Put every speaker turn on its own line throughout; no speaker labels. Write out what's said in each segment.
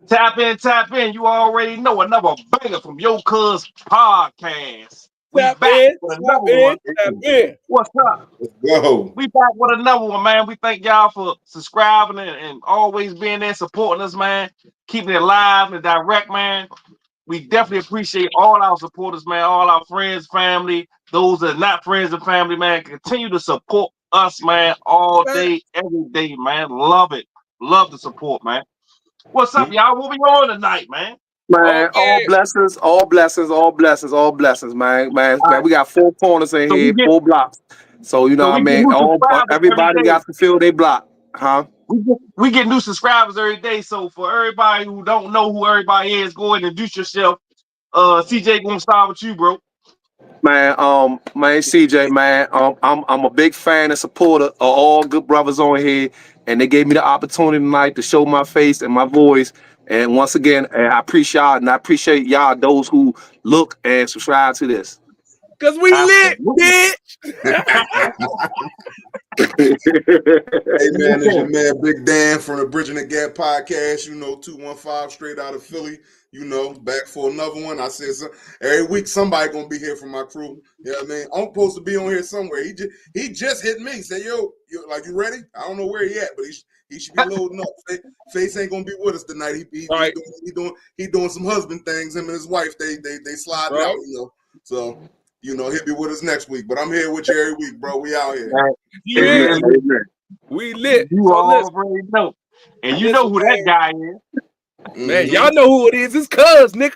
Tap in. You already know another banger from your Cuz Podcast. We
Tap
back
in,
with
tap
another
in,
one.
tap in.
What's up?
Let's go.
We back with another one, man. We thank y'all for subscribing and always being there, supporting us, man. Keeping it live and direct, man. We definitely appreciate all our supporters, man. All our friends, family, those that are not friends and family, man. Continue to support us, man, all day, every day, man. Love it. Love the support, man. What's up, y'all? What we on tonight, man?
Man, all
Okay.
blessings, all blessings, all blessings, all blessings, man.
All
Man,
right.
we got 4 corners in
So we
here,
get
4 blocks. So you know
so
what I
we get
mean?
new
All
subscribers every
everybody
day.
got to fill their block. Huh?
We get new subscribers every day. So for everybody who don't know who everybody is, go ahead and introduce yourself. CJ, gonna start with you, bro.
Man, CJ, man. I'm a big fan and supporter of all good brothers on here, and they gave me the opportunity tonight to show my face and my voice. And once again, I appreciate y'all, and I appreciate y'all those who look and subscribe to this.
Cause we lit,
Absolutely.
bitch.
Hey man, it's your man Big Dan from the Bridging the Gap podcast. 215 straight out of Philly. Back for another one. I said every week somebody gonna be here from my crew. You know what I mean? I'm supposed to be on here somewhere. He just hit me. Say, yo, you ready? I don't know where he at, but he should be loading up. Face ain't gonna be with us tonight.
Right.
He doing some husband things. Him and his wife they sliding
Right.
out. So he'll be with us next week. But I'm here with you every week, bro. We out here.
You
Amen,
lit.
amen.
We lit.
You
So listen,
already know. And you know who that guy is.
man, y'all know who it is. It's Cuz, nigga.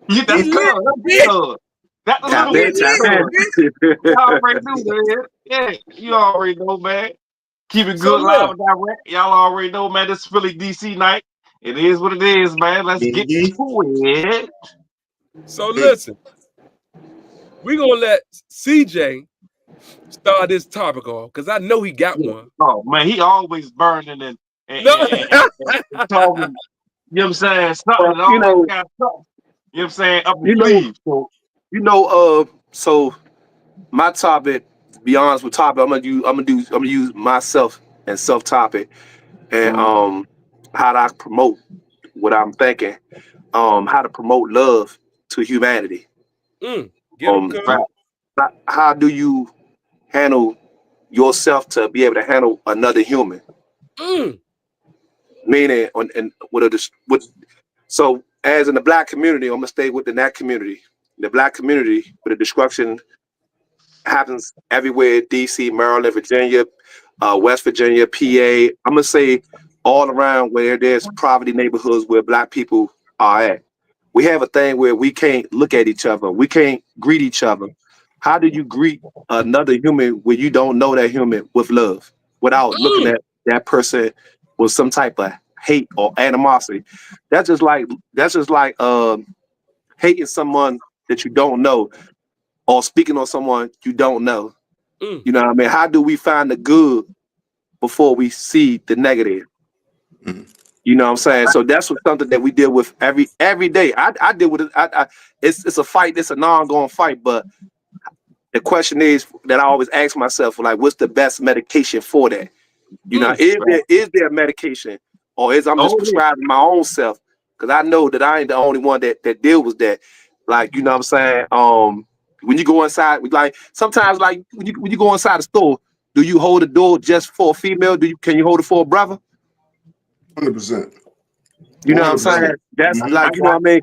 That's
We
Cuz.
lit,
That's
bitch.
Cuz. That's the
Tap
little
We
in,
bitch
tap
lit,
Cuz.
in.
bitch.
You already know, man. Yeah, you already know, man. Keep it
So
good, live
look,
and direct. Y'all already know, man. This is Philly DC night. It is what it is, man. Let's get to it.
so listen. We gonna let CJ start this topic off because I know he got
Yeah.
one.
Oh man, he always burning
No.
and talking. You know what I'm saying? Something
Well,
that always got something. You know what I'm saying? Up his
you know,
sleeve.
so my topic, to be honest with topic, I'm gonna use myself and self topic and how do I promote what I'm thinking, how to promote love to humanity.
Get him,
Um,
Cuz.
Right.
how do you handle yourself to be able to handle another human? Meaning, so as in the black community, I'm gonna stay within that community. The black community, where the destruction happens everywhere: D.C., Maryland, Virginia, West Virginia, PA. I'm gonna say all around where there's poverty neighborhoods where black people are at. We have a thing where we can't look at each other. We can't greet each other. How do you greet another human when you don't know that human with love without looking at that person with some type of hate or animosity? That's just like hating someone that you don't know or speaking on someone you don't know. You know what I mean? How do we find the good before we see the negative? You know what I'm saying? So that's something that we deal with every day. I deal with it. It's a fight. It's an ongoing fight. But the question is that I always ask myself, like, what's the best medication for that? You know, is there a medication, or is I'm just prescribing my own self? Because I know that I ain't the only one that deal with that. Like, you know what I'm saying? When you go inside, like sometimes, like when you go inside the store, do you hold the door just for a female? Can you hold it for a brother?
100%.
You know what I'm saying? That's like, you know what I mean?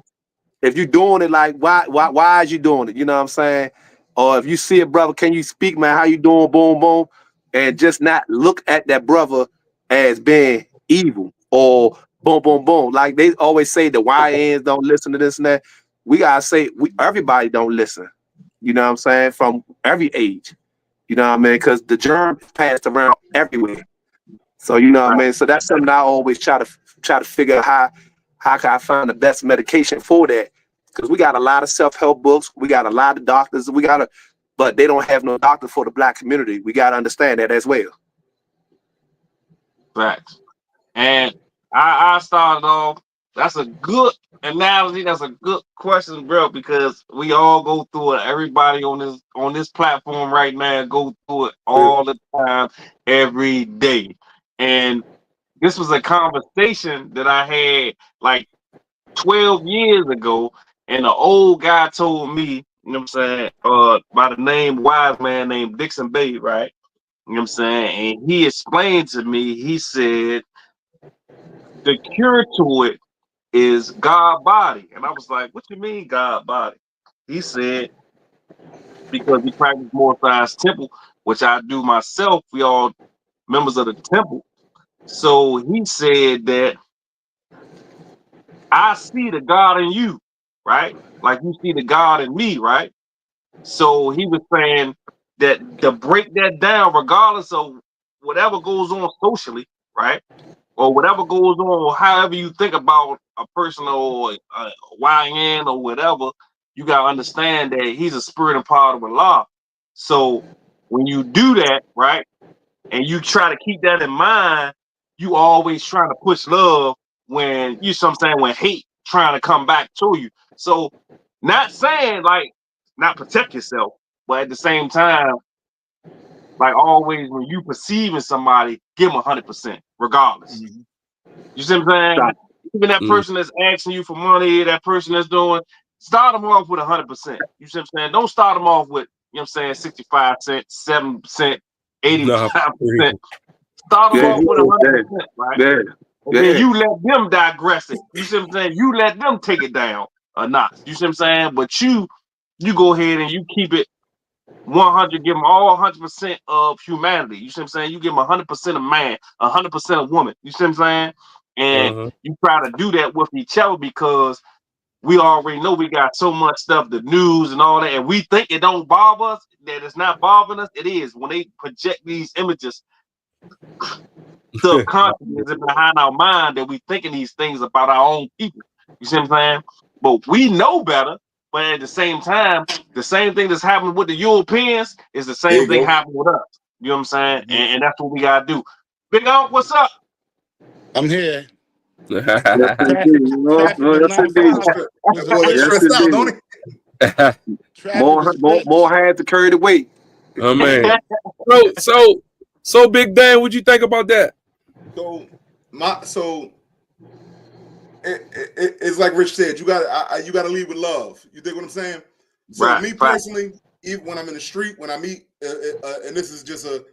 If you're doing it, like, why is you doing it? You know what I'm saying? Or if you see a brother, can you speak, man? How you doing? Boom, boom. And just not look at that brother as being evil or boom, boom, boom. Like they always say the YNs don't listen to this and that. We gotta say everybody don't listen. You know what I'm saying? From every age. You know what I mean? Because the germ is passed around everywhere. So you know what I mean? So that's something I always try to figure out how can I find the best medication for that? Because we got a lot of self-help books, we got a lot of doctors, but they don't have no doctor for the black community. We gotta understand that as well.
Facts. And I started off. That's a good analogy. That's a good question, bro, because we all go through it. Everybody on this platform right now go through it all the time, every day. And this was a conversation that I had like 12 years ago, and an old guy told me, you know what I'm saying, by the name wise man named Dixon Bay, right? You know what I'm saying? And he explained to me, he said, the cure to it is God body. And I was like, what you mean God body? He said, because he practiced more science temple, which I do myself. We all members of the temple. So he said that I see the God in you, right? Like you see the God in me, right? So he was saying that to break that down, regardless of whatever goes on socially, right? Or whatever goes on, or however you think about a person or a YN or whatever, you gotta understand that he's a spirit and part of Allah. So when you do that, right, and you try to keep that in mind, you always trying to push love when you know what I'm saying, when hate trying to come back to you. So not saying like not protect yourself, but at the same time, like always when you perceiving somebody, give them 100%, regardless.
Mhm.
You see what I'm saying? Even that person that's asking you for money, that person that's doing, start them off with 100%. You see what I'm saying? Don't start them off with, you know what I'm saying, 65 cents, 7%, 85%. Start them off with 100%, right? And then you let them digress it. You see what I'm saying? You let them take it down a notch. You see what I'm saying? But you go ahead and you keep it 100, give them all 100% of humanity. You see what I'm saying? You give them 100% of man, 100% of woman. You see what I'm saying? And you try to do that with each other because we already know we got so much stuff, the news and all that, and we think it don't bother us, that it's not bothering us. It is. When they project these images subconsciously behind our mind, that we thinking these things about our own people. You see what I'm saying? But we know better. But at the same time, the same thing that's happening with the Europeans is the same thing happening with us. You know what I'm saying? And that's what we gotta do. Big Unc, what's up?
I'm here.
Yes,
Traffic
indeed. Yes,
is
indeed.
nonstop.
That boy get
Yes,
stressed out, don't
indeed.
he?
Traffic is
More
bitch.
hands to carry the weight.
Oh man. So Big Dan, what'd you think about that?
It's like Rich said, you gotta lead with love. You dig what I'm saying? So
Right.
me personally, even when I'm in the street, when I meet, and this is just a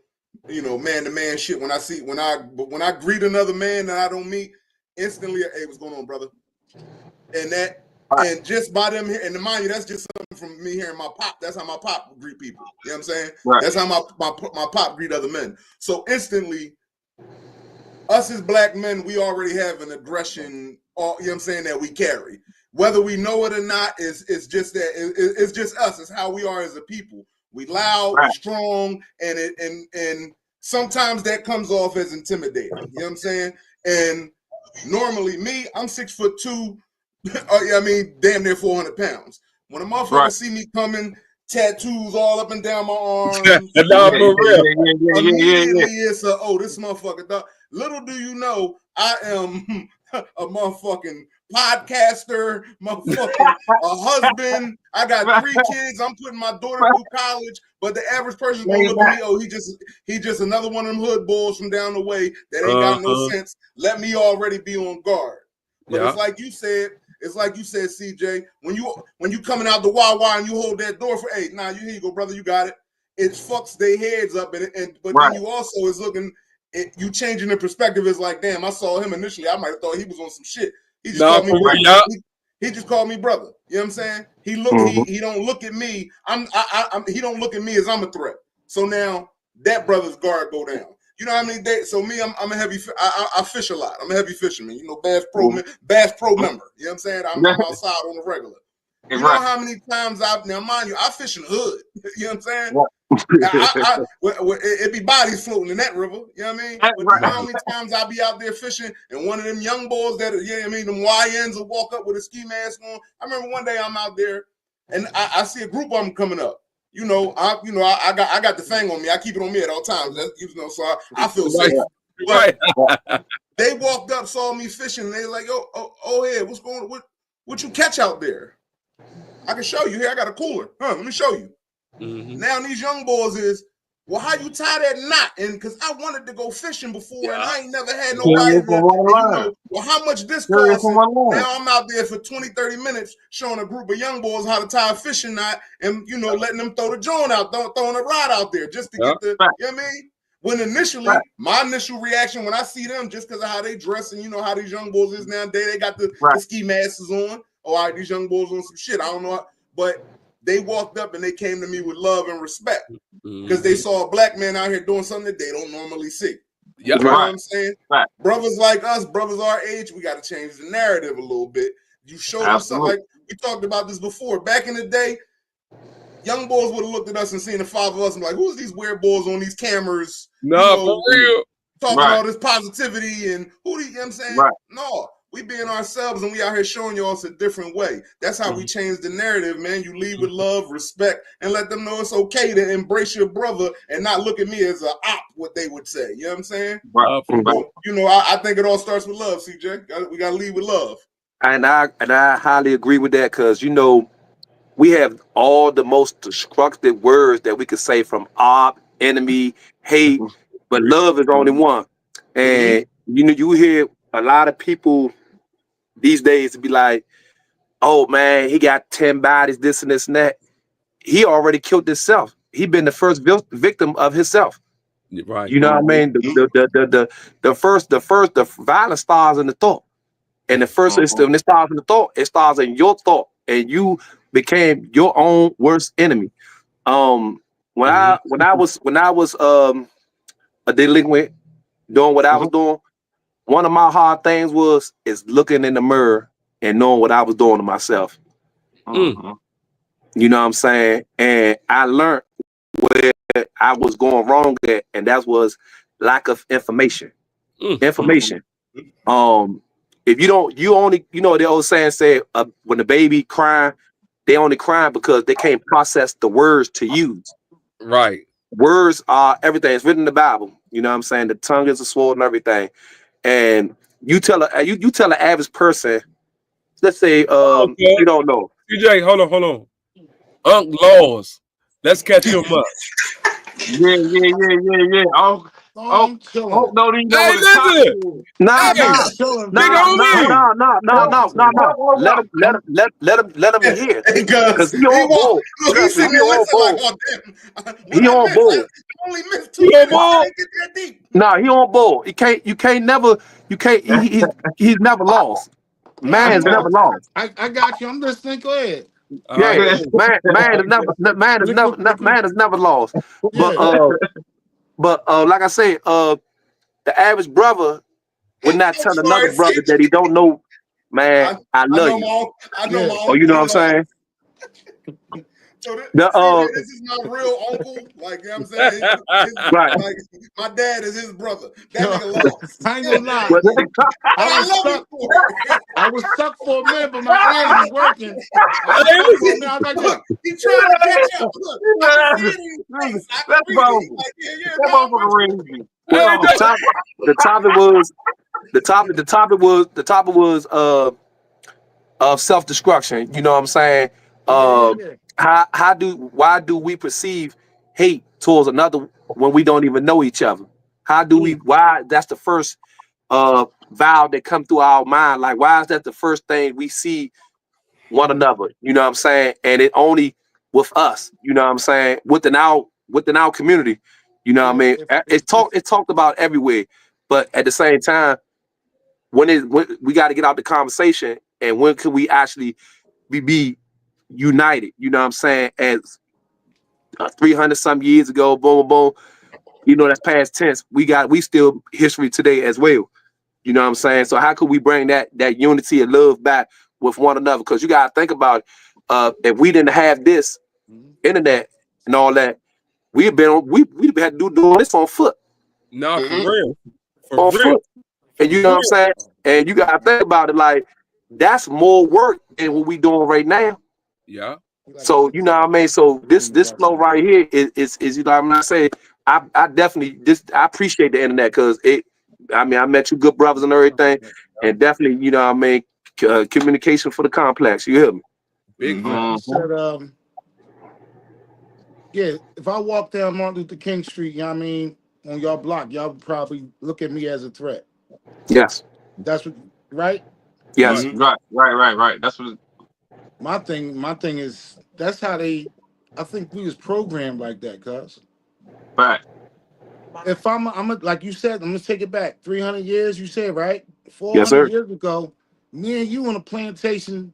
man to man shit. When I greet another man that I don't meet, instantly, hey, what's going on, brother? And just by them here, and mind you, that's just something from me hearing my pop. That's how my pop greet people. You know what I'm saying?
Right.
That's how my pop greet other men. So instantly, us as black men, we already have an aggression, you know what I'm saying, that we carry. Whether we know it or not, it's just that it's just us. It's how we are as a people. We loud, we strong, and sometimes that comes off as intimidating. You know what I'm saying? And normally, me, I'm 6'2". I mean, damn near 400 pounds. When a motherfucker see me coming, tattoos all up and down my arms, immediately it's this motherfucker, dog. Little do you know, I am a motherfucking podcaster, motherfucking a husband. I got 3 kids. I'm putting my daughter through college, but the average person's gonna look at me, he just another one of them hood bulls from down the way that ain't got no sense. Let me already be on guard. But it's like you said, CJ, when you coming out the Wawa and you hold that door for, hey, nah, here you go, brother, you got it. It fucks their heads up, but then you also is looking, you changing the perspective. Is like, damn, I saw him initially, I might have thought he was on some shit. He just called me brother. He just called me brother. You know what I'm saying? He don't look at me. He don't look at me as I'm a threat. So now that brother's guard go down. You know what I mean? So me, I'm a heavy. I fish a lot. I'm a heavy fisherman. You know, Bass Pro member. You know what I'm saying? I'm outside on the regular. You know how many times now mind you, I fish in the hood. You know what I'm saying? It be bodies floating in that river. You know what I mean? But you know how many times I be out there fishing and one of them young boys that, you know what I mean, them YNs will walk up with a ski mask on. I remember one day I'm out there and I see a group of them coming up. I got the thing on me. I keep it on me at all times. So I feel safe. But they walked up, saw me fishing, and they like, oh, yeah, what's going on? What you catch out there? I can show you. Here, I got a cooler. Let me show you. Mm-hmm. Now these young boys is, well, how you tie that knot? And because I wanted to go fishing before, and I ain't never had
Curious
nobody
from one line.
well, how much this
Curious
costs?
from one line.
Now I'm out there for 20, 30 minutes showing a group of young boys how to tie a fishing knot and, letting them throw the joint out, throwing a rod out there just to get the, you know what I mean? When initially, my initial reaction when I see them, just because of how they dress and how these young boys is nowadays, they got the ski masks on. Oh, all right, these young boys on some shit. I don't know. But they walked up and they came to me with love and respect because they saw a black man out here doing something that they don't normally see.
Yeah,
you know what I'm saying? Right. Brothers like us, brothers our age, we got to change the narrative a little bit. You show them something like we talked about this before. Back in the day, young boys would have looked at us and seen the five of us and like, who's these weird boys on these cameras?
For real.
Talking all this positivity and you know what I'm saying? Right. No, we being ourselves and we out here showing y'all it's a different way. That's how we change the narrative, man. You lead with love, respect, and let them know it's okay to embrace your brother and not look at me as an op, what they would say. You know what I'm saying? Right. I think it all starts with love, CJ. We got to lead with love.
And I highly agree with that because, we have all the most destructive words that we could say from op, enemy, hate, but love is only one. And, you hear a lot of people these days to be like, oh, man, he got 10 bodies, this and this and that. He already killed himself. He been the first victim of himself.
Right.
You know what I mean? The violence starts in the thought. And the first when it starts in the thought, it starts in your thought. And you became your own worst enemy. When I was a delinquent doing what I was doing, one of my hard things is looking in the mirror and knowing what I was doing to myself. You know what I'm saying? And I learned where I was going wrong at, and that was lack of information. Information. If you don't, the old saying said, when the baby crying, they only crying because they can't process the words to use.
Right.
Words are everything. It's written in the Bible. You know what I'm saying? The tongue is a sword and everything. And you tell an average person, let's say, you don't know.
CJ, hold on. Unc Laws. Let's catch him up.
Yeah. Oh, no, they know what
listen.
No. Let him hear. Because he on board. He on board. No, he on board. He's never lost. Man's never lost.
I got you. I'm listening. Go ahead.
Yeah, man has never lost. But like I say, the average brother would not tell another brother that he don't know. Man, I love you. Oh, you know what I'm saying?
So this is my real uncle. Like, you know what I'm saying?
Right.
Like, my dad is his brother. That nigga lost.
I ain't gonna lie. I was stuck for a minute, but my ears was working.
He trying to catch up. Look,
the topic was of self-destruction. You know what I'm saying? Why do we perceive hate towards another when we don't even know each other? Why that's the first vow that come through our mind? Like, why is that the first thing we see one another? You know what I'm saying? And it only with us, you know what I'm saying? Within our community, you know what I mean? It's talked about everywhere, but at the same time, when we got to get out the conversation, and when could we actually be united? You know what I'm saying? As 300 some years ago, boom, boom, that's past tense. We still history today as well. You know what I'm saying? So how could we bring that unity and love back with one another? Because you gotta think about if we didn't have this internet and all that, we'd had to do this on foot.
No, for real.
On foot. And you know what I'm saying? And you gotta think about it, like, that's more work than what we doing right now.
Yeah.
So you know what I mean? So this flow right here is you know what I'm not saying. I definitely I appreciate the internet because I met you good brothers and everything, and definitely, you know what I mean, communication for the complex. You hear me?
Big
Yeah, if I walk down Martin Luther King Street, you know what I mean, on y'all block, y'all would probably look at me as a threat.
Yes.
That's what, right?
Yes.
Right. That's what.
My thing is that's how they. I think we was programmed like that, cuz.
Right.
If like you said, I'm gonna take it back. 300 years, you said, right?
Yes,
400
sir.
years ago, me and you on a plantation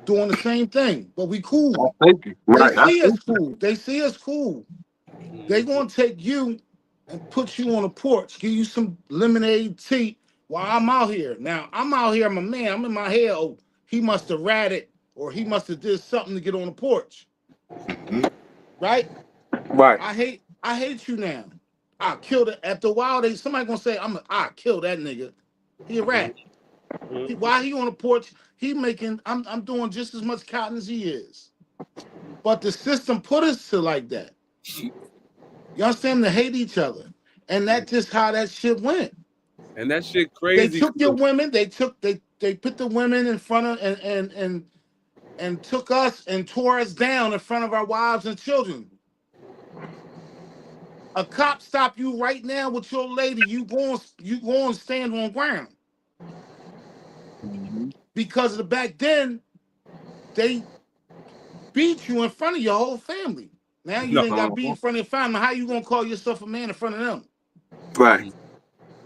doing the same thing, but we cool.
Thank you.
They
Right.
see us cool. They see us cool. They gonna take you and put you on a porch, give you some lemonade tea while I'm out here. Now I'm out here. I'm a man. I'm in my head. Oh, he must have ratted or he must have did something to get on the porch, right?
Right.
I hate you now. I killed it. After a while, somebody gonna say, I kill that nigga. He a rat. Why he on the porch? I'm doing just as much cotton as he is. But the system put us to like that. You understand? To hate each other. And that's just how that shit went.
And that shit
They
crazy.
took your women, they put the women in front of and took us and tore us down in front of our wives and children. A cop stop you right now with your lady, you go and stand on ground. Because back then, they beat you in front of your whole family. Now you ain't got beat in front of your family. How you gonna call yourself a man in front of them?
Right.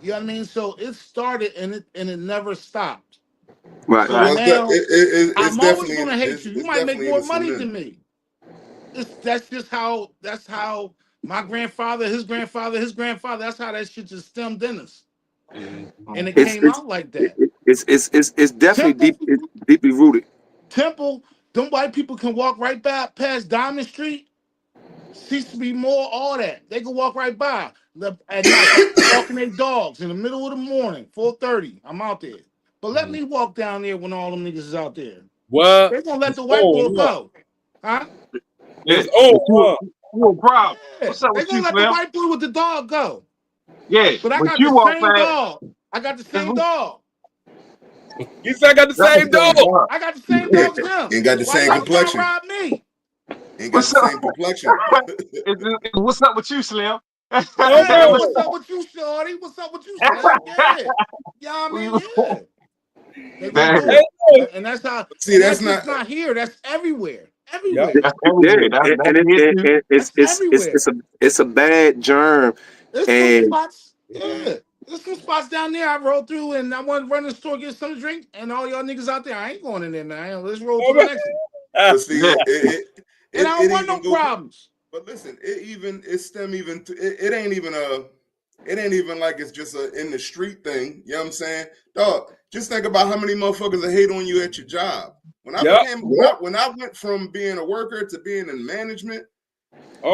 You know what I mean? So it started and it never stopped.
Right.
So
Well,
now
it's
I'm always
definitely
gonna hate you. You might make more money than me. That's how my grandfather, his grandfather, that's how that shit just stemmed in us. And it came out like that.
It's definitely deeply rooted.
Temple, them white people can walk right past Diamond Street. Cease to be more all that. They can walk right by at night, walking their dogs in the middle of the morning, 4:30. I'm out there. But let me walk down there when all them niggas is out there.
What?
They're gonna let the white boy go. Huh?
It's
You a problem.
Yeah.
What's up
They're
with you,
gonna let the
Slim?
white boy with the dog go.
Yeah,
But I
but
got
you
the
walk
same
past.
dog. I got the same dog.
You said I got the same dog.
I got the same dog as him.
Ain't got the
Why
same
y'all trying to
complexion.
rob me?
Ain't got the same complexion.
What's up with you, Slim?
Yeah, what's up with you, Shorty? What's up with you, Slim? Yeah. Yeah, I mean, yeah. They gonna do it. And that's how
See, that's
just
not.
not here. That's everywhere.
Yep.
Everywhere.
That's everywhere.
It's a bad germ.
There's some
And
spots. Yeah. There's some spots down there I rolled through and I want to run to the store, get something to drink, and all y'all niggas out there, I ain't going in there now. Let's roll to the next one.
But see,
And I don't want no
even
problems.
But listen, it ain't even like it's just a in the street thing. You know what I'm saying? Dog, just think about how many motherfuckers that hate on you at your job. When I went from being a worker to being in management,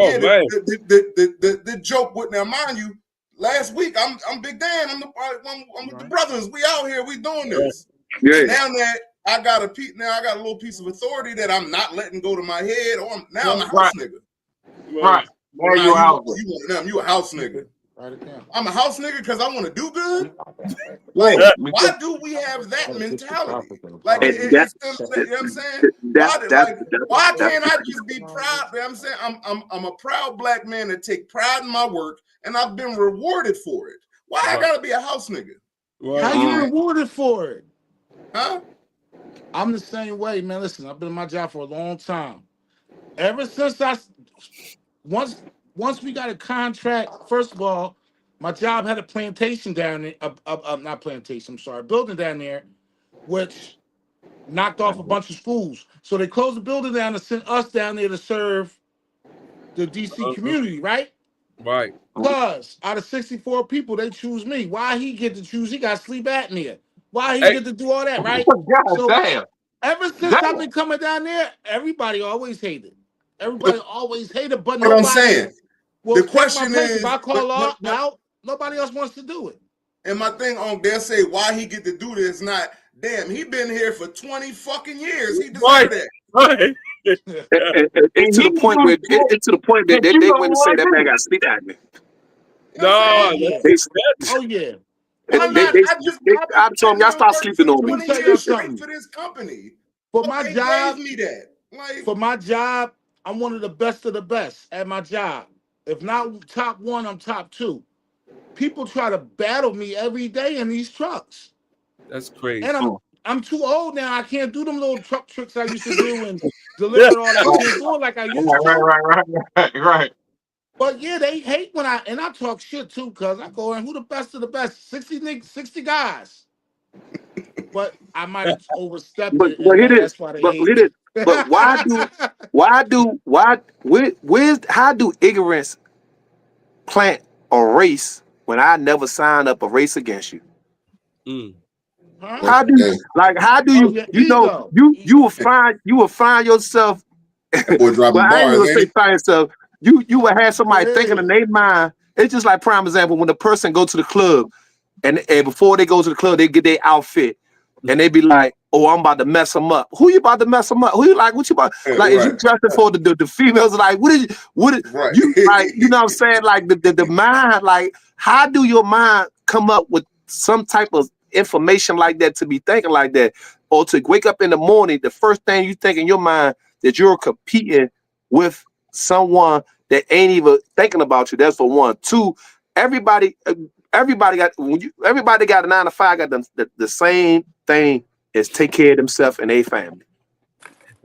man.
The joke with, now mind you, last week I'm Big Dan, I'm with the brothers. We out here, we doing this.
Yeah.
Now that I got a little piece of authority that I'm not letting go to my head, or I'm a house nigga.
Right. Now you a house
nigga. You a house nigga. I'm a house nigga because I want to do good.
Like,
why do we have that mentality? Like, you know what I'm saying? Why can't I just be proud? You know what I'm saying? I'm a proud black man that take pride in my work, and I've been rewarded for it. Why I gotta be a house nigga?
How you rewarded for it?
Huh?
I'm the same way, man. Listen, I've been in my job for a long time. Ever since once we got a contract, first of all, my job had a plantation down there, not plantation, I'm sorry, building down there, which knocked off a bunch of schools. So they closed the building down and sent us down there to serve the DC community, right?
Right.
Because out of 64 people, they choose me. Why he get to choose? He got sleep apnea. Why he get to do all that, right?
God damn.
Ever since I've been coming down there, everybody always hated. Everybody always hated, but
What
nobody
I'm saying,
will
the question
take my place.
is,
If I call out, nobody else wants to do it.
and my thing on there say why he get to do this, not damn, he been here for 20 fucking years. He deserved that.
Right.
And to the point where they wouldn't say that man got sleep apnea.
No,
Oh yeah.
I
told him y'all stop sleeping on me.
20 years straight for this company.
For my job,
gave me that. Like,
for my job, I'm one of the best at my job. If not top 1, I'm top 2. People try to battle me every day in these trucks.
That's crazy.
And I'm too old now. I can't do them little truck tricks I used to do and deliver all that. I can't do it like I used to.
Right.
But yeah, they hate when I talk shit too, cuz I go in, who the best of the best? 60 guys. But I might have overstepped it, and that's why they hate me.
But how do ignorance plant a race when I never signed up a race against you?
Huh?
How do you you will find yourself
boy dropping
I ain't
bars,
gonna say
ain't
find yourself. You will have somebody thinking in their mind. It's just like prime example when the person go to the club and before they go to the club, they get their outfit and they be like, "Oh, I'm about to mess them up." Who you about to mess them up? Who you like? What you about? Like, is you dressing for the females? Like, what is you like? You know what I'm saying? Like the mind. Like, how do your mind come up with some type of information like that to be thinking like that, or to wake up in the morning, the first thing you think in your mind that you're competing with someone that ain't even thinking about you? That's for one. Two, everybody got everybody got a 9 to 5, got the same thing is take care of themselves and their family.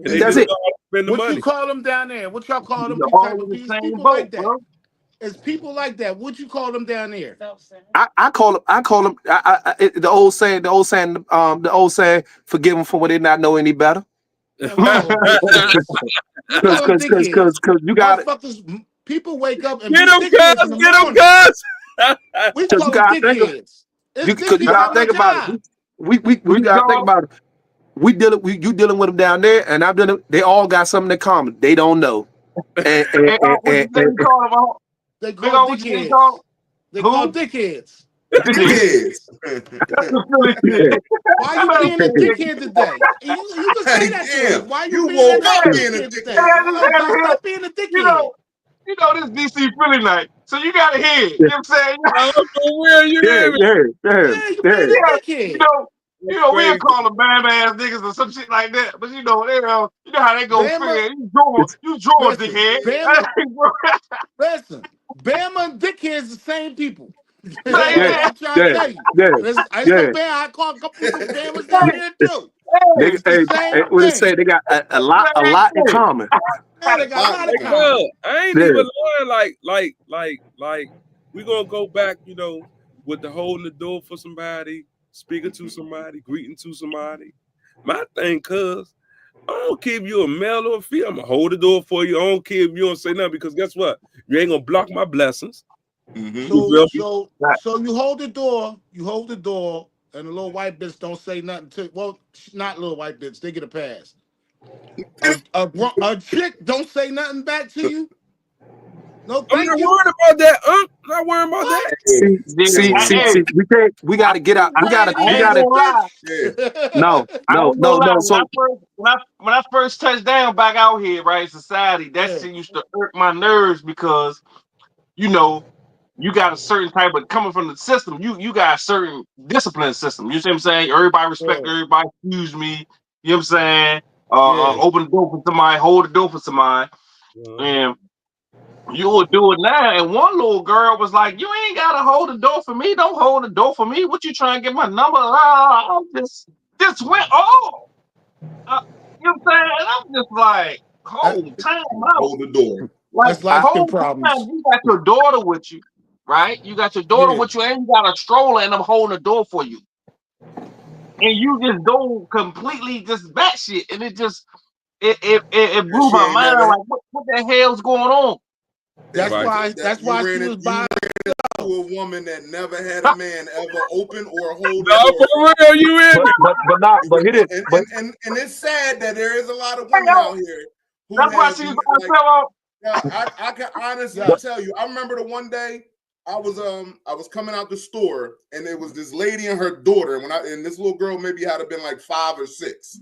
And
that's it.
What you call them down there? What y'all call them? People like that. Bro. It's people like that. What you call them down there?
I call them. The old saying. Forgive them for what they not know any better. Because you got it.
People wake up and
get them, cuz. Get them, cuz.
We call them dickheads.
You gotta think about it. We gotta think about it. You dealing with them down there, and I'm dealing. They all got something in common. They don't know.
They call dickheads. They call dickheads. Why you being a dickhead today? You can say that to him. Why you being a dickhead today? Stop being a dickhead.
You know this DC Philly night, so you gotta hear it. You know what I'm saying?
You being a dickhead.
You know, we'll call them bad ass niggas or some shit like that. But you know how they go figure. You draw a dickhead.
Listen, Bama and dickheads the same people. I'm trying to tell you. I call a couple people Bamas down here too.
They got a lot in common.
Yeah, they got a lot in common.
I ain't even lying. Like we gonna go back, with the holding the door for somebody, speaking to somebody, greeting to somebody. My thing, cuz, I don't care if you a male or a female. I'm gonna hold the door for you. I don't care if you don't say nothing, because guess what? You ain't gonna block my blessings.
Mm-hmm. So you hold the door, and the little white bitch don't say nothing to. Well, not little white bitch. They get a pass. A chick don't say nothing back to you. No, thank you.
I'm not worried about that. Not worried about that.
See. We gotta get out. We gotta. No.
So when I first touched down back out here, right, society, that shit used to irk my nerves because, you got a certain type of coming from the system. You got a certain discipline system. You see what I'm saying? Everybody respect everybody. Excuse me. You know what I'm saying? Open the door for somebody. Hold the door for somebody. And you would do it now. And one little girl was like, "You ain't gotta hold the door for me. Don't hold the door for me. What you trying to get my number?" I just went off. You know what I'm saying? And I'm just like, hold
the door.
Like, whole problems.
You got your daughter with you, right? You got your daughter with you, and you got a stroller, and I'm holding the door for you. And you just go completely just batshit, and it blew my mind. Like, what the hell's going on?
That's why she was buying
to a woman that never had a man ever open or hold.
No, for real, you in?
But it's sad that there is a lot of women out here who
that's why she's
I can honestly tell you. I remember the one day I was coming out the store, and there was this lady and her daughter. And this little girl maybe had been like 5 or 6.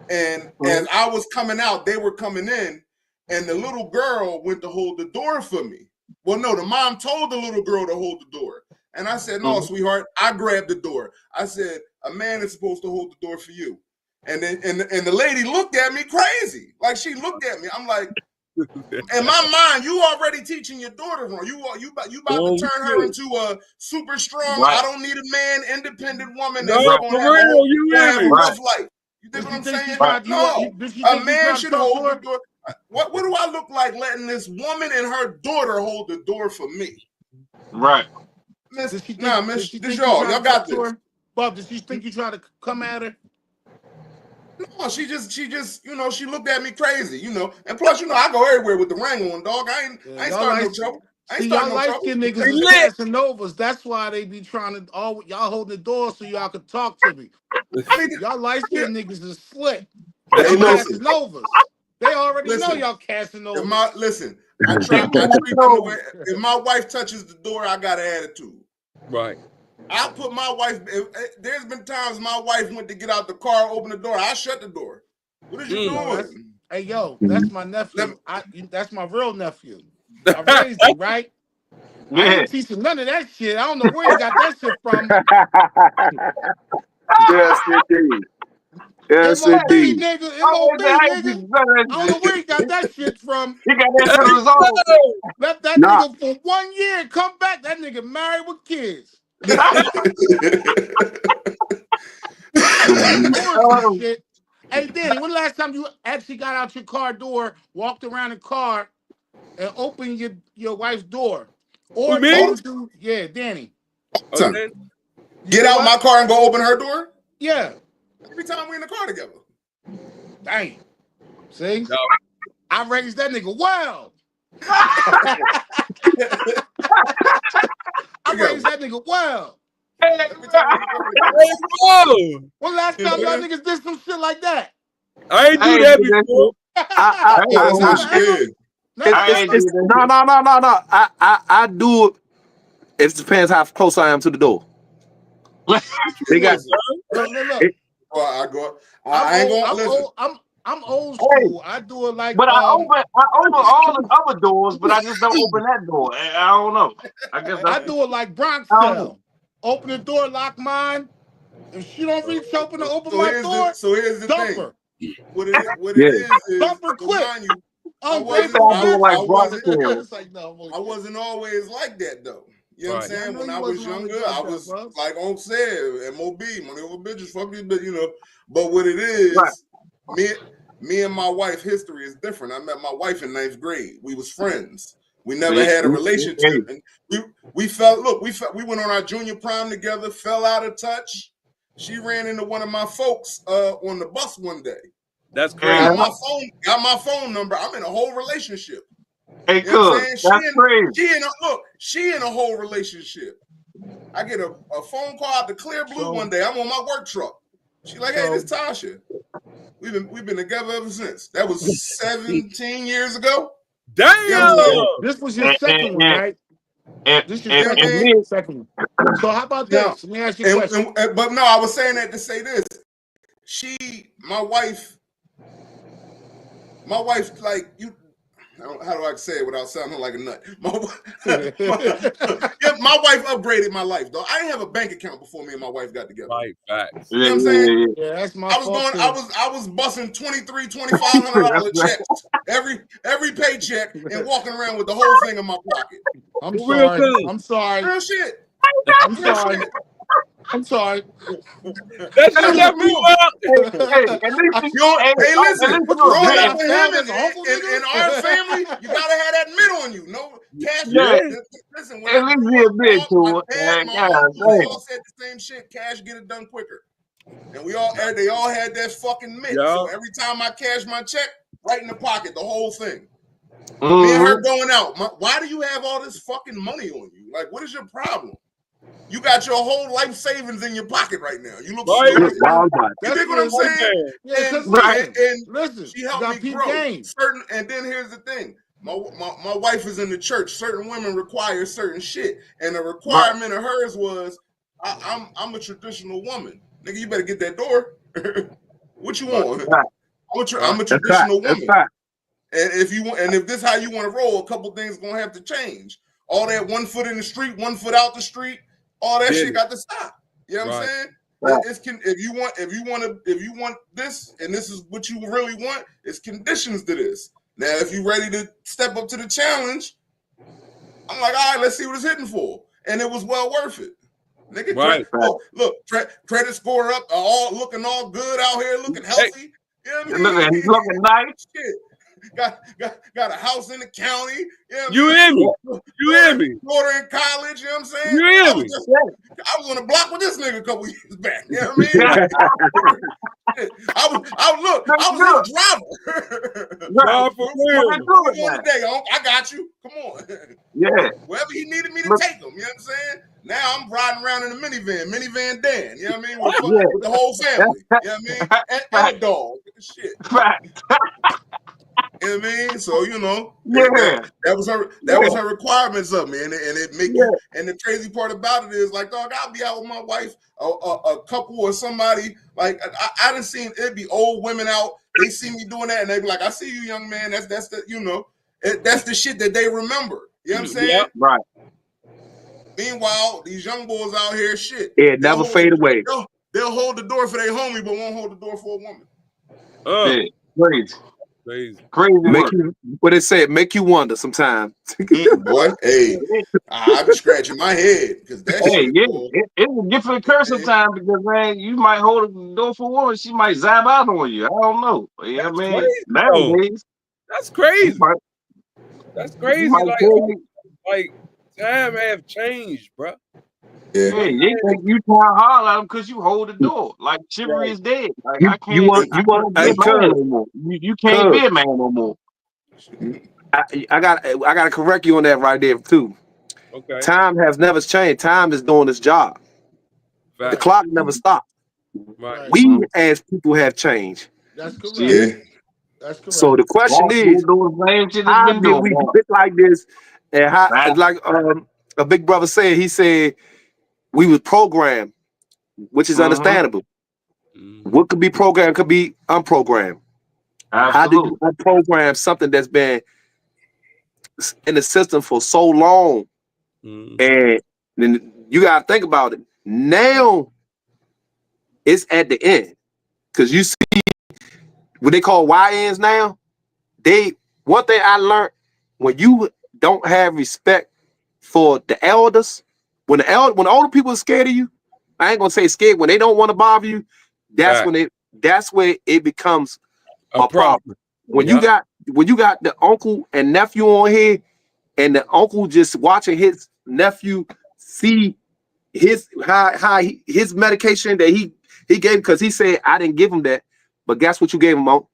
And as I was coming out, they were coming in, and the little girl went to hold the door for me. Well, no, the mom told the little girl to hold the door. And I said, "No, sweetheart." I grabbed the door. I said, "A man is supposed to hold the door for you." And then and the lady looked at me crazy. Like, she looked at me. I'm like, In my mind, you already teaching your daughter wrong. You about to turn her into a super strong.
Right.
I don't need a man, independent woman
No,
that's
for real, you
gonna have a
hear me?
rough life. You think what I'm saying? No, a man should hold the door. What do I look like letting this woman and her daughter hold the door for me?
Right.
Miss, this y'all got this.
Bob, does she think you trying to come at her?
No, she just, she looked at me crazy, And plus, I go everywhere with the ring on, dog. I ain't starting no trouble.
Y'all light-skinned niggas is Casanovas. That's why they be trying to y'all holding the door so y'all can talk to me. Y'all light-skinned niggas is slick. Y'all Casanovas. They already know y'all Casanovas.
I treat them the way. If my wife touches the door, I got an attitude.
Right.
I put my wife. There's been times my wife went to get out the car, open the door. I shut the door. What is you doing?
Hey, yo, that's my nephew. That's my real nephew. I raised him, right? I ain't teaching none of that shit. I don't know where he got that shit from.
Yes, indeed. Yes,
MOB,
indeed.
nigga. MOB, nigga. I don't know where he got that shit from.
He got that shit resolved.
Left that nigga for 1 year and come back. That nigga married with kids. Shit. Hey, Danny, when the last time you actually got out your car door, walked around the car, and opened your wife's door? Or yeah, Danny.
Okay. Get out my car and go open her door?
Yeah.
Every time we in the car together.
Dang. See? No. I raised that nigga well. I raised that nigga well. When last time y'all niggas did some shit like that?
I ain't do that before.
No. I do it. It depends how close I am to the door. They got
look. I'm old school. I do it like.
But I open all the other doors, but I just don't open that door. I don't know. I guess
I do it like Bronx style. Open the door, lock mine. If she don't reach open to open my door,
here's the
dump
thing.
her.
What it is
dump her quick.
I wasn't always like that though. You know what I'm saying? When I was younger, I was like on said MOB, money over bitches, fuck these bitches, But what it is, me and my wife history is different. I met my wife in 9th grade. We was friends. We never had a relationship. And we went on our junior prom together, fell out of touch. She ran into one of my folks on the bus one day.
That's crazy.
Got my phone number. I'm in a whole relationship.
Hey,
you know what I'm saying?
She
in a whole relationship. I get a phone call out the Clear Blue one day. I'm on my work truck. She like, hey, this Tasha. We've been together ever since. That was 17 years ago.
Damn.
You know
this was your second one, right? This is your second one. So how about this? Let me ask you a question.
But no, I was saying that to say this. My wife, like you. How do I say it without sounding like a nut? My wife upgraded my life, though. I didn't have a bank account before me and my wife got together.
Right, facts.
You know what I'm saying?
Yeah, that's my
I was busting $2,500 checks every paycheck and walking around with the whole thing in my pocket.
I'm sorry.
Real shit.
I'm sorry.
That shit left me up.
Hey, listen. Growing up with him in our family, you gotta have that mitt on you. No cash. Listen, when my dad, my uncle, they all said the same shit. Cash get it done quicker. And they all had that fucking mitt. So every time I cash my check, right in the pocket, the whole thing. Me and her going out. Why do you have all this fucking money on you? Like, what is your problem? You got your whole life savings in your pocket right now. You look stupid. You think what I'm saying?
Listen,
she helped me grow. And then here's the thing. My wife is in the church. Certain women require certain shit. And the requirement of hers was, I'm a traditional woman. Nigga, you better get that door. What you want? I'm a traditional woman. And if this is how you want to roll, a couple things gonna have to change. All that 1 foot in the street, 1 foot out the street, all that shit got to stop. You know what I'm saying? If you want this, and this is what you really want, it's conditions to this. Now, if you ready to step up to the challenge, I'm like, all right, let's see what it's hitting for. And it was well worth it. Nigga,
Right.
Look, credit score up, all looking all good out here, looking healthy. You know what I mean?
He's looking nice.
Shit. Got a house in the county.
You hear me? You hear me?
Daughter in college, you know what I'm saying?
You hear me?
I was on the block with this nigga a couple years back. You know what I mean? I was his driver.
Nah, for real.
Today, I got you. Come on.
Yeah.
Wherever he needed me to take him, you know what I'm saying? Now I'm riding around in a minivan Dan, you know what I mean? With the whole family, you know what I mean? And a dog. Shit. You know what I mean? So, you know, that was her requirements of me. And it make you, and the crazy part about it is like, dog, I'll be out with my wife, a couple or somebody, like I done seen it be old women out, they see me doing that and they be like, I see you, young man. That's the, you know, that's the shit that they remember. You know what I'm saying?
Yep. Right.
Meanwhile, these young boys out here, shit.
It never fade away.
They'll hold the door for their homie, but won't hold the door for a woman.
Crazy.
Make you, what it said, make you wonder sometimes.
Boy, hey, I be scratching my head because that shit.
It's a gift and a curse sometimes because man, you might hold the door for a woman, she might zap out on you. I don't know. Yeah, I mean, nowadays.
That's crazy. That's crazy. Like time have changed, bro.
Yeah,
you try hard at them because you hold the door. Like chivalry is dead. Like I can't. You can't be a man no more.
I gotta correct you on that right there too.
Okay.
Time has never changed. Time is doing its job. The clock never stopped.
Right.
We as people have changed.
That's correct.
Yeah.
That's correct.
So the question is, how did we get like this? And how, like a big brother said, he said we was programmed, which is understandable. What could be programmed could be unprogrammed. How do you unprogram something that's been in the system for so long? And then you gotta think about it. Now it's at the end. Because you see what they call YNs now. One thing I learned, when you don't have respect for the elders, when the older people are scared of you, I ain't gonna say scared, when they don't want to bother you, that's where it becomes a problem. When you got the uncle and nephew on here, and the uncle just watching his nephew see his his medication that he gave, because he said, I didn't give him that, but guess what you gave him, Uncle?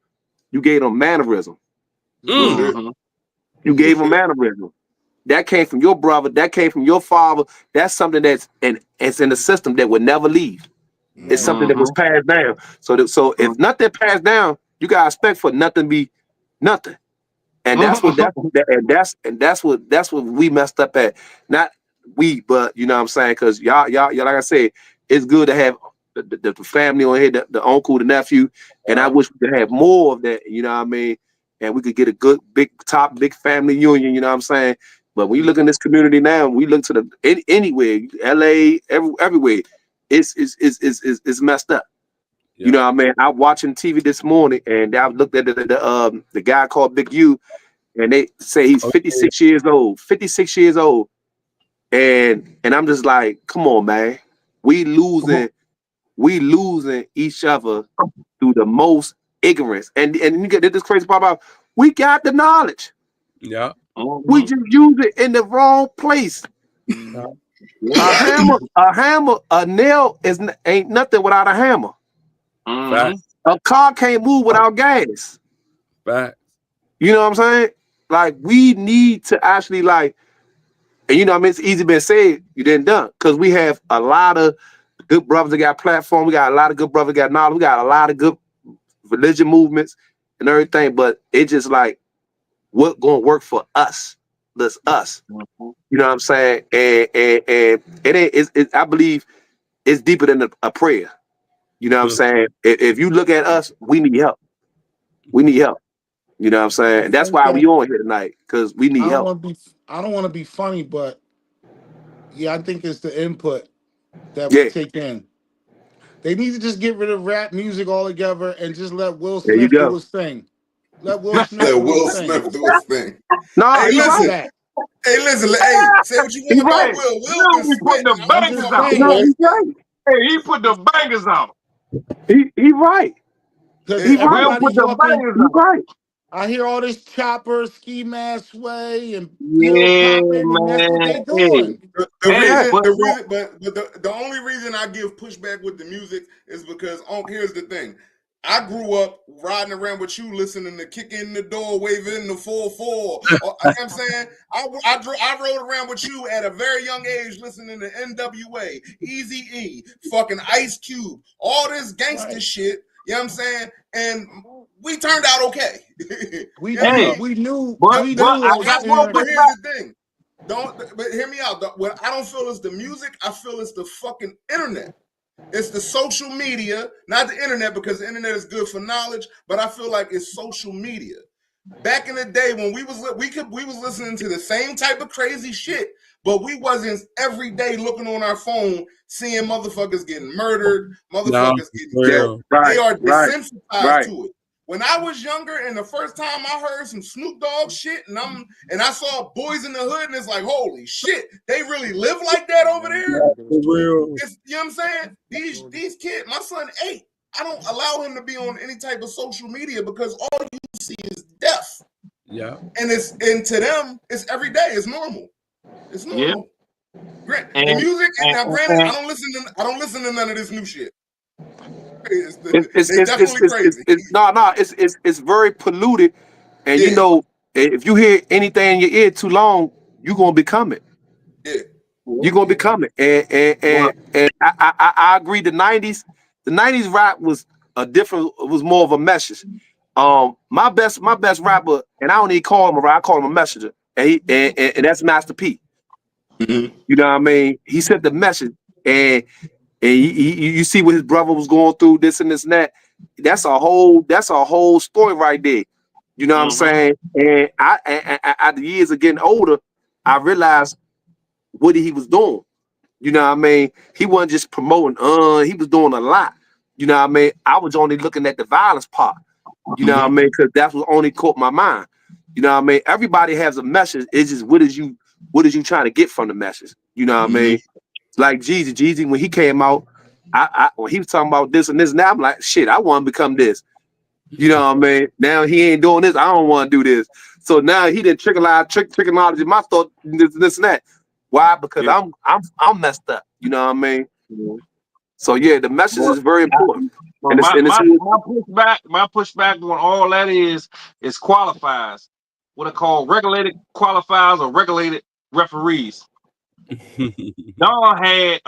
You gave him mannerism. You gave him mannerism. That came from your brother. That came from your father. That's something it's in the system that would never leave. It's something that was passed down. So if nothing passed down, you got to expect for nothing to be nothing. And that's what we messed up at. Not we, but you know what I'm saying? Because y'all, like I said, it's good to have the family on here, the uncle, the nephew, and I wish we could have more of that. You know what I mean? And we could get a good big family union. You know what I'm saying? But when you look in this community now, we look to anywhere, LA, everywhere, it's messed up. Yeah. You know what I mean? I was watching TV this morning, and I looked at the guy called Big U, and they say he's 56 years old. 56 years old, and I'm just like, come on, man, we losing each other through the most ignorance, and you get this crazy part about we got the knowledge.
Yeah.
We just use it in the wrong place. A nail ain't nothing without a hammer. A car can't move without gas. You know what I'm saying? Like, we need to actually, like, and you know what I mean, it's easy been said, you didn't done, because we have a lot of good brothers that got platform. We got a lot of good brothers that got knowledge. We got a lot of good religion movements and everything, but it's just like, what gonna work for us? That's us. You know what I'm saying? And it I believe it's deeper than a prayer. You know what I'm saying? If you look at us, we need help. We need help. You know what I'm saying? And that's why we on here tonight, because we need help.
I don't want to be funny, but yeah, I think it's the input that we take in. They need to just get rid of rap music altogether and just let Will Smith do his thing. Let Will Smith
Let
do
Will
his thing.
Smith do his thing.
No,
Hey,
he's
listen.
right.
Hey, listen. Hey, say what you
He's
want
right.
about Will. Will
Will
been
be putting the
spitting. I don't
bangers
fuck
out.
with
No,
boy.
he's right.
Hey, he put the bangers out.
He right.
Because
He right.
Will
everybody
put the
talking.
bangers
He
out.
right.
I hear all this chopper, ski mask sway, and pill
Yeah,
popping, and that's what
man.
they doing.
The
Hey,
Yeah.
reason, but the only reason I give pushback with the music is because here's the thing. I grew up riding around with you, listening to Kick in the Door, waving the 4-4. You know what I'm saying? I rode around with you at a very young age, listening to NWA, Eazy-E, fucking Ice Cube, all this gangster
Right.
shit. You know what I'm saying? And we turned out okay.
We
You know what I
knew,
mean?
we knew,
but
we
but
knew
I
those
got one
But
parents.
here's
pushback.
the thing. But hear me out. What I don't feel is the music. I feel it's the fucking internet. It's the social media, not the internet, because the internet is good for knowledge. But I feel like it's social media. Back in the day when we was listening to the same type of crazy shit, but we wasn't every day looking on our phone seeing motherfuckers getting murdered, motherfuckers getting killed.
Right.
They are
Right.
desensitized to it. When I was younger and the first time I heard some Snoop Dogg shit and I saw Boys in the Hood and it's like, holy shit, they really live like that over there?
For real.
You know what I'm saying? These kids, my son 8, I don't allow him to be on any type of social media because all you see is death.
Yeah.
And to them, it's every day. It's normal. It's normal. The music, now granted, I don't listen to none of this new shit. It's definitely crazy.
It's very polluted, and
Yeah.
you know, if you hear anything in your ear too long, you're gonna become it.
Yeah.
You're gonna become it. And I agree. The '90s rap was was more of a message. My best rapper, and I don't even call him a rapper, I call him a messenger, and that's Master P.
Mm-hmm.
You know what I mean? He sent the message, and you see what his brother was going through, this and this and that. That's a whole story right there. You know what I'm saying? And as the years are getting older, I realized what he was doing. You know what I mean? He wasn't just promoting, he was doing a lot. You know what I mean? I was only looking at the violence part. You know what I mean? Because that's what only caught my mind. You know what I mean? Everybody has a message. It's just what is you trying to get from the message? You know what I mean? Like Jeezy, when he came out, when he was talking about this and this and that, I'm like, shit, I want to become this. You know what I mean? Now he ain't doing this. I don't want to do this. So now he didn't trickle knowledge in my thought, this and that. Why? Because I'm messed up. You know what I mean? So yeah, the message is very important. And
My pushback on all that is qualifiers. What I call regulated qualifiers or regulated referees. Y'all had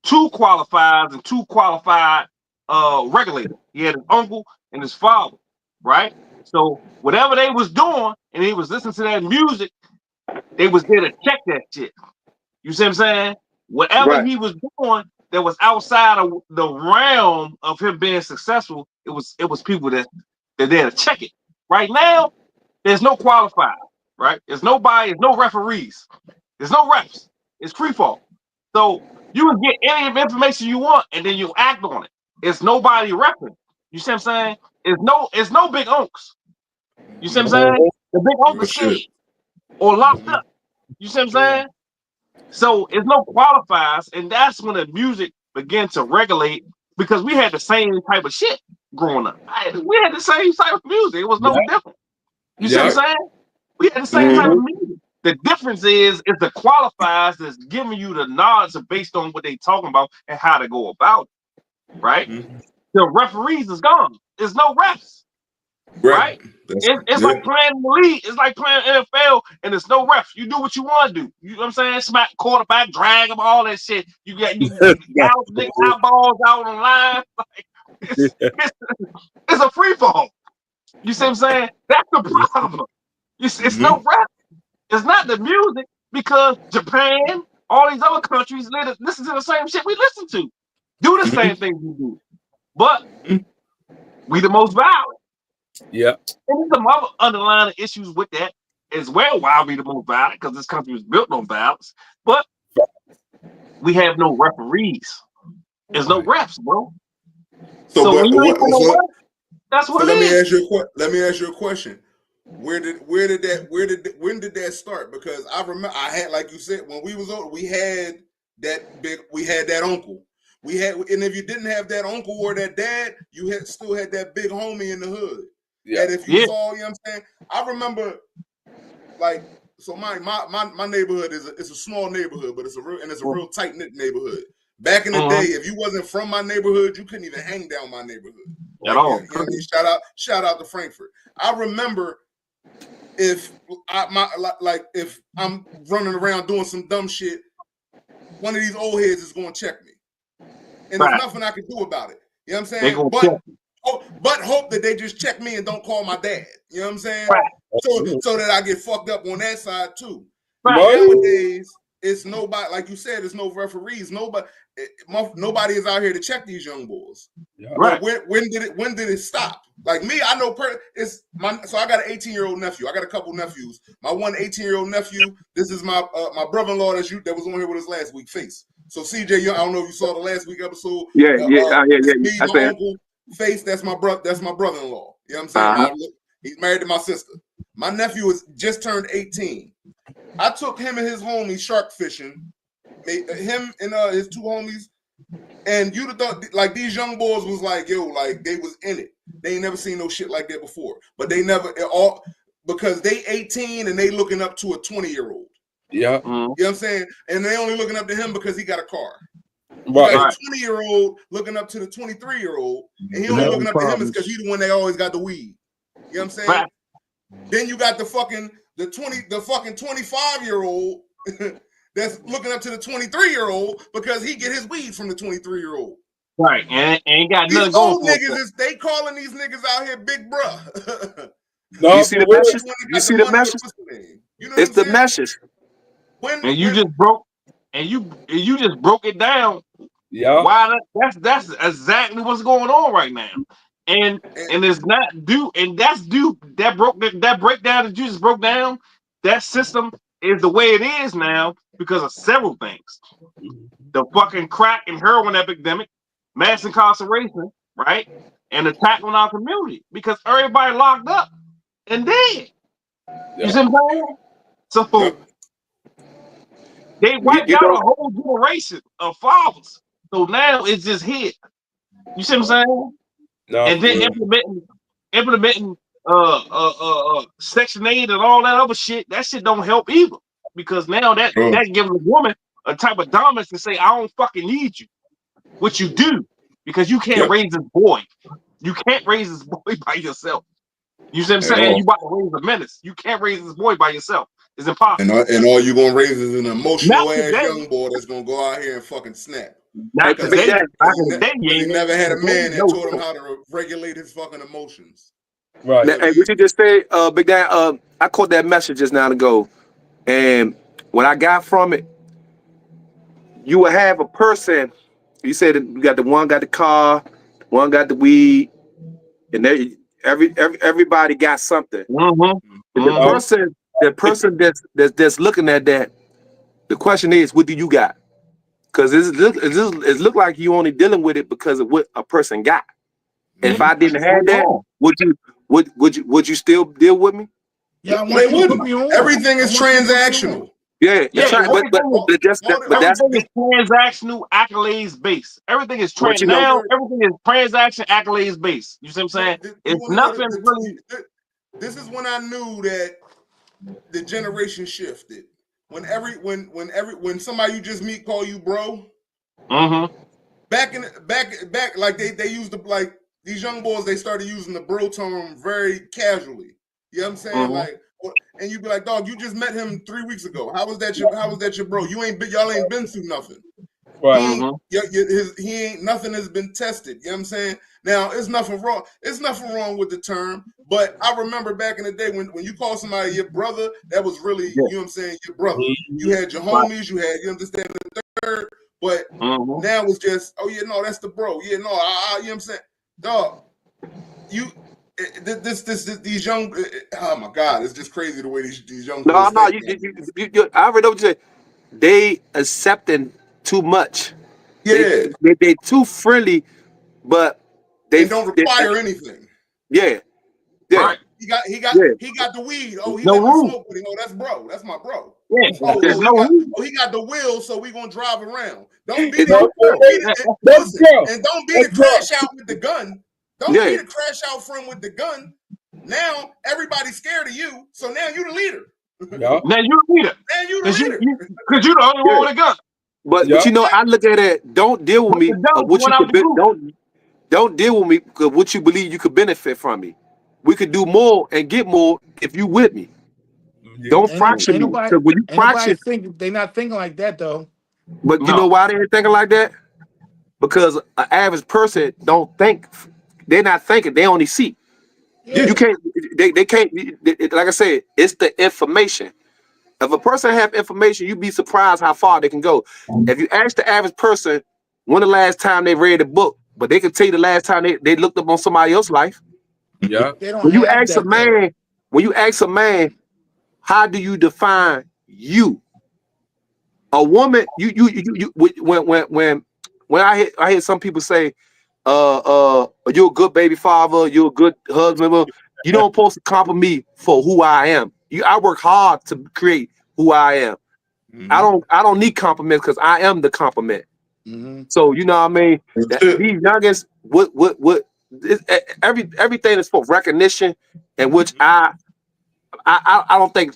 2 qualifiers and 2 qualified regulators. He had his uncle and his father, right? So whatever they was doing and he was listening to that music, they was there to check that shit. You see what I'm saying? Whatever he was doing that was outside of the realm of him being successful, it was people that they're there to check it. Right now, there's no qualifier, right? There's nobody, there's no referees, there's no refs. It's free fall. So you can get any information you want and then you act on it. It's nobody repping. You see what I'm saying? It's no big unks. You see what I'm saying? The big unks are scared or locked up. You see what I'm saying? So it's no qualifiers, and that's when the music began to regulate because we had the same type of shit growing up. We had the same type of music. It was no different. You see what I'm saying? We had the same type of music. The difference is the qualifiers that's giving you the knowledge based on what they talking about and how to go about it, right? The referees is gone. There's no refs, right? It's like playing in the league. It's like playing NFL, and there's no refs. You do what you want to do. You know what I'm saying? Smack quarterback, drag them, all that shit. You gouge nigga eyeballs out on line. Like, it's a free fall. You see what I'm saying? That's the problem. It's no ref. It's not the music because Japan, all these other countries listen to the same shit we listen to, do the same things we do, but we the most violent.
Yeah.
And there's some other underlying issues with that as well. Why we the most violent? Because this country was built on violence, but we have no referees. There's no refs, bro. So when you ain't got no refs, That's what
So
it
let me
is.
ask you a question. When did that start? Because I remember I had, like you said, when we was older, we had that uncle. And if you didn't have that uncle or that dad, you still had that big homie in the hood.
Yeah.
And if you saw, you know what I'm saying? I remember, like, so my neighborhood it's a small neighborhood, but it's a real tight knit neighborhood. Back in the day, if you wasn't from my neighborhood, you couldn't even hang down my neighborhood.
At all.
You know what I mean? Shout out to Frankfurt. I remember if I'm running around doing some dumb shit, one of these old heads is going to check me, and there's nothing I can do about it. You know what I'm saying? But hope that they just check me and don't call my dad. You know what I'm saying? Right. So that I get fucked up on that side too. Right. Nowadays, it's nobody, like you said, there's no referees. Nobody is out here to check these young boys. Yeah. Right. When did it stop? Like me, I know so I got an 18-year-old nephew. I got a couple nephews. My one 18-year-old nephew, this is my brother-in-law that was on here with us last week, Face. So CJ, I don't know if you saw the last week episode.
Yeah.
Me, my uncle, Face, that's my brother-in-law. You know what I'm saying? Uh-huh. He's married to my sister. My nephew has just turned 18. I took him and his homies shark fishing. Him and his two homies. And you'd have thought, like, these young boys was like, yo, like, they was in it. They ain't never seen no shit like that before. But they never, because they 18 and they looking up to a 20-year-old. Yeah. Mm-hmm. You know what I'm saying? And they only looking up to him because he got a car. Right. You got a 20-year-old looking up to the 23-year-old. And he only looking up to him is because he's the one that always got the weed. You know what I'm saying? Right. Then you got the fucking 25-year-old that's looking up to the 23-year-old because he get his weed from the 23-year-old.
Right, and ain't got
these
nothing
old
going
niggas they calling these niggas out here big bruh.
No, you see the message? You see the message?
You know
it's the message.
You just broke it down. Yeah. Why that's exactly what's going on right now. And it's not due, and that's due that breakdown that you just broke down. That system is the way it is now because of several things. The fucking crack and heroin epidemic, mass incarceration, right? And attack on our community because everybody locked up and dead. You see what I'm saying? So they wiped out a whole generation of fathers. So now it's just hit. You see what I'm saying? No, and then implementing Section 8 and all that other shit, that shit don't help either. Because now that gives a woman a type of dominance to say, I don't fucking need you. What you do, because you can't raise this boy. You can't raise this boy by yourself. You see what I'm saying? You about to raise a menace. You can't raise this boy by yourself. It's impossible.
And all you're gonna raise is an emotional ass young boy that's gonna go out here and fucking snap.
Not today.
He never had a man that taught him how to regulate his fucking emotions.
Right. Now, hey, what you just say, Big Dan? I caught that message just now ago, and what I got from it, you will have a person. You said you got the one got the car, one got the weed, and everybody got something. Mm-hmm. The person that's looking at that, the question is, what do you got? Because it look like you only dealing with it because of what a person got. And if I didn't have that, would you still deal with me?
Yeah,
they wouldn't. Everything is transactional.
Yeah, but that's
transactional, accolades based. Everything is everything is transaction, accolades based. You see what I'm saying? It's nothing really.
This is when I knew that the generation shifted. When somebody you just meet call you bro. Mm-hmm. Back like they used to, like, these young boys, they started using the bro term very casually. You know what I'm saying? Mm-hmm. Like, and you'd be like, dog, you just met him 3 weeks ago. How was that your bro? Y'all ain't been through nothing. Right. He ain't nothing has been tested. You know what I'm saying? Now, it's nothing wrong. It's nothing wrong with the term, but I remember back in the day when you call somebody your brother, that was really, you know what I'm saying, your brother. You had your homies, you understand, the third, but now it's just, oh yeah, no, that's the bro. Yeah, no, you know what I'm saying? Dog, these young, oh my God, it's just crazy the way these young.
No, you, I already know what you say. They accepting too much.
Yeah,
they too friendly, but
they don't require anything.
Yeah.
Right.
He got the weed. Oh, he
No
let me
room.
smoke with him. Oh, that's bro. That's my bro.
Yeah.
Oh,
There's no room.
he got the wheel, so we gonna drive around. Don't be
It's
the
no That's
listen,
bro.
and don't be
That's
the crash out with the gun. Don't
Yeah.
be the crash out friend with the gun. Now everybody's scared of you, so now you the leader.
Yeah.
Now you the leader.
Now you the
Cause
leader.
you the only one with a gun.
But you know, I look at it. Don't deal with
With
me
the gun
of what you
going out
could
the group.
don't deal with me because what you believe you could benefit from me. We could do more and get more if you with me.
Yeah.
Don't
Ain't,
fracture
ain't
me.
nobody,
So when you
ain't nobody
fracture,
think they not thinking like that though.
but you
No.
know why they ain't thinking like that? Because an average person don't think. They're not thinking. They only see.
Yeah.
You can't. They can't. Like I said, it's the information. If a person have information, you'd be surprised how far they can go. If you ask the average person when the last time they read a book, but they can tell you the last time they looked up on somebody else's life.
Yeah.
They don't
When you
have
ask a
that though.
man, how do you define you? A woman, when I hear some people say, you're a good baby father, you're a good husband. Well, you don't supposed to compliment me for who I am. I work hard to create who I am.
Mm-hmm.
I don't need compliments because I am the compliment.
Mm-hmm.
So you know what I mean? That these youngins, everything is for recognition, and which I don't think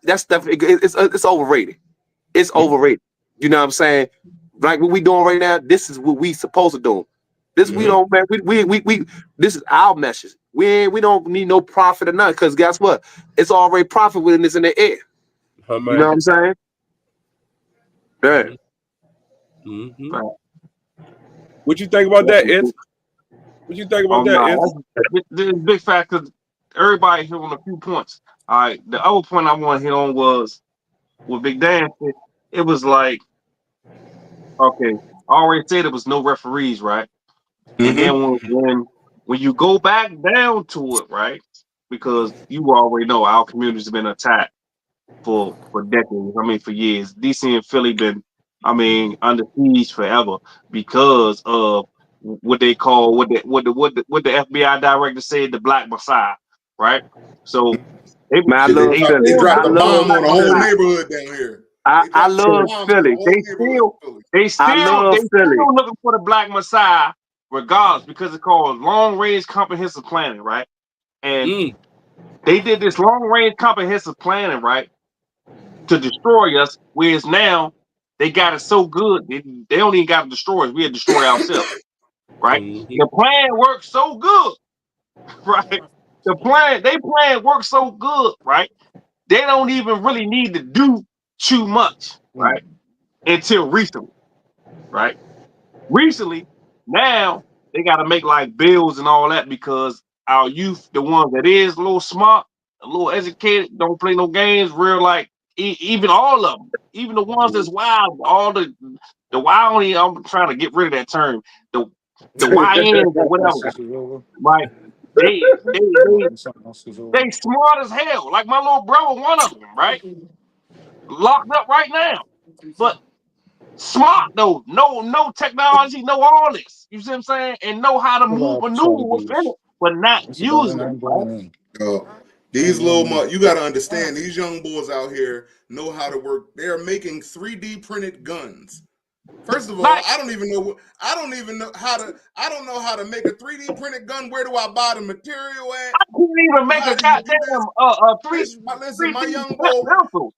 that stuff it's overrated. It's overrated. You know what I'm saying? Like what we doing right now, this is what we supposed to do. This we don't man, we this is our message. We don't need no profit or nothing, because guess what? It's already profit within this in the air.
Huh,
You know what I'm saying? Yeah.
Mm-hmm.
Right.
What you think about that, Ed? What you think about
Oh
that, Ed?
no, this is big fact because everybody hit on a few points. All right, the other point I want to hit on was with Big Dan. It was like, okay, I already said it was no referees, right? And then when you go back down to it, right? Because you already know our community's been attacked for decades. I mean, for years. DC and Philly been, I mean, under siege forever because of what they call what the FBI director said, the Black Messiah, right? So
Man, I love
they
They
Philly.
still
dropped
I
a
looking for the
love
bomb
Black
on a whole
Philly.
Messiah.
neighborhood down here. They
I
dropped a
love
bomb on
Philly.
a whole neighborhood in Philly.
They
I love Philly.
still looking for the Black Messiah, regardless, because it's called long range comprehensive planning, right? And they did this long range comprehensive planning, right, to destroy us. Whereas now they got it so good, they don't even got to destroy us. We had to destroy ourselves, right? The plan works so good, right? They plan works so good, right? They don't even really need to do too much, right? Until recently, right? Recently, now they got to make like bills and all that because our youth, the ones that is a little smart, a little educated, don't play no games, real like even all of them, even the ones that's wild, all the wild. I'm trying to get rid of that term, the YNs or whatever, right? They they they they smart as hell. Like my little brother, one of them, right? Locked up right now, but smart though, no technology, know all this. You see what I'm saying? And know how to maneuver within it, but not using it, right?
These little you got to understand, these young boys out here know how to work. They are making 3D printed guns. First of all,
Like,
I don't know how to make a 3D printed gun. Where do I buy the material at?
I couldn't even make
How
a
do you do this?
goddamn
Listen, my
3D
young boy,
pencil.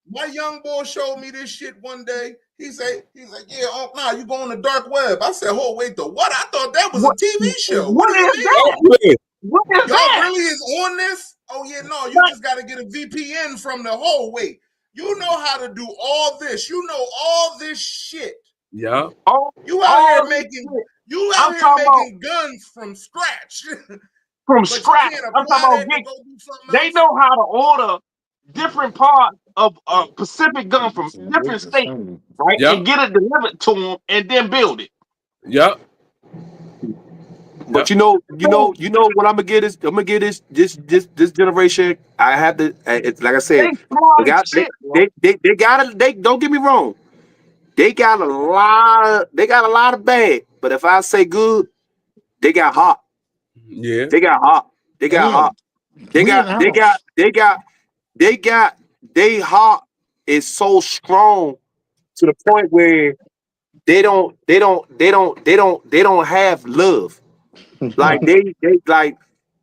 showed me this shit one day. He's like, yeah, oh, nah, you go on the dark web. I said, oh, wait, the what? I thought that was a
What
TV show. What do
what
you
is
mean?
that? What is
Y'all
that?
really is on this? Oh, yeah, no, you
Like,
just got to get a VPN from the whole wait. You know how to do all this. You know all this shit.
Yeah.
You out here
this
making
shit.
you
I'm
out here
talking about
making guns from scratch.
from
But you
scratch.
can't
I'm talking
apply
about
that to go do something
they
else.
know how to order different parts of a Pacific gun from different states, right?
Yeah.
And get it delivered to them and then build it.
Yeah.
But you know what I'm gonna get is this generation. I have to. It's like I
They
said,
smart as shit, bro.
they got. They don't get me wrong. They got a lot of bad. But if I say good, they got hot.
Yeah.
They got hot. They got they heart is so strong to the point where they don't have love. Like they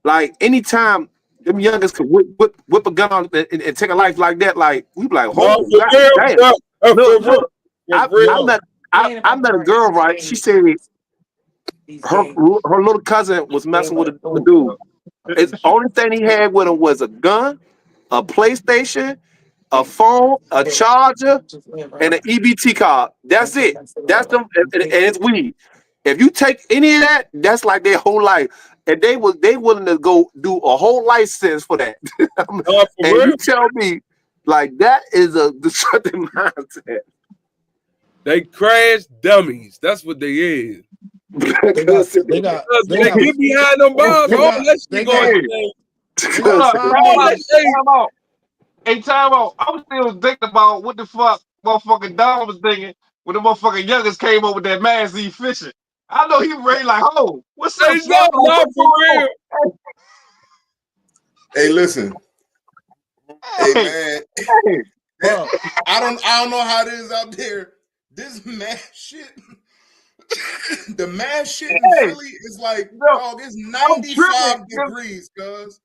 like anytime them youngers could whip a gun and take a life like that, like we be like,
No,
oh
for
God,
real,
damn.
bro.
Look,
For real.
I met a girl, right? She said her little cousin was messing with a dude. It's only thing he had with him was a gun, a PlayStation, a phone, a charger, and an EBT card. That's it. That's them, and it's weed. If you take any of that, that's like their whole life. And they willing to go do a whole life sentence for that.
No, for
And
real.
you tell me, like, that is a destructive mindset.
They crash dummies. That's what they is.
They got
They get behind them bombs. All that shit going on.
Time out. I was still thinking about what the fuck motherfucking Don was thinking when the motherfucking youngest came up with that man Z fishing. I know he ready like, oh, what's up?
No, for real.
Hey, listen. Hey, man. I don't know how it is out there. This mad shit. The mad shit in Philly is like, dog, it's 95 degrees, cuz.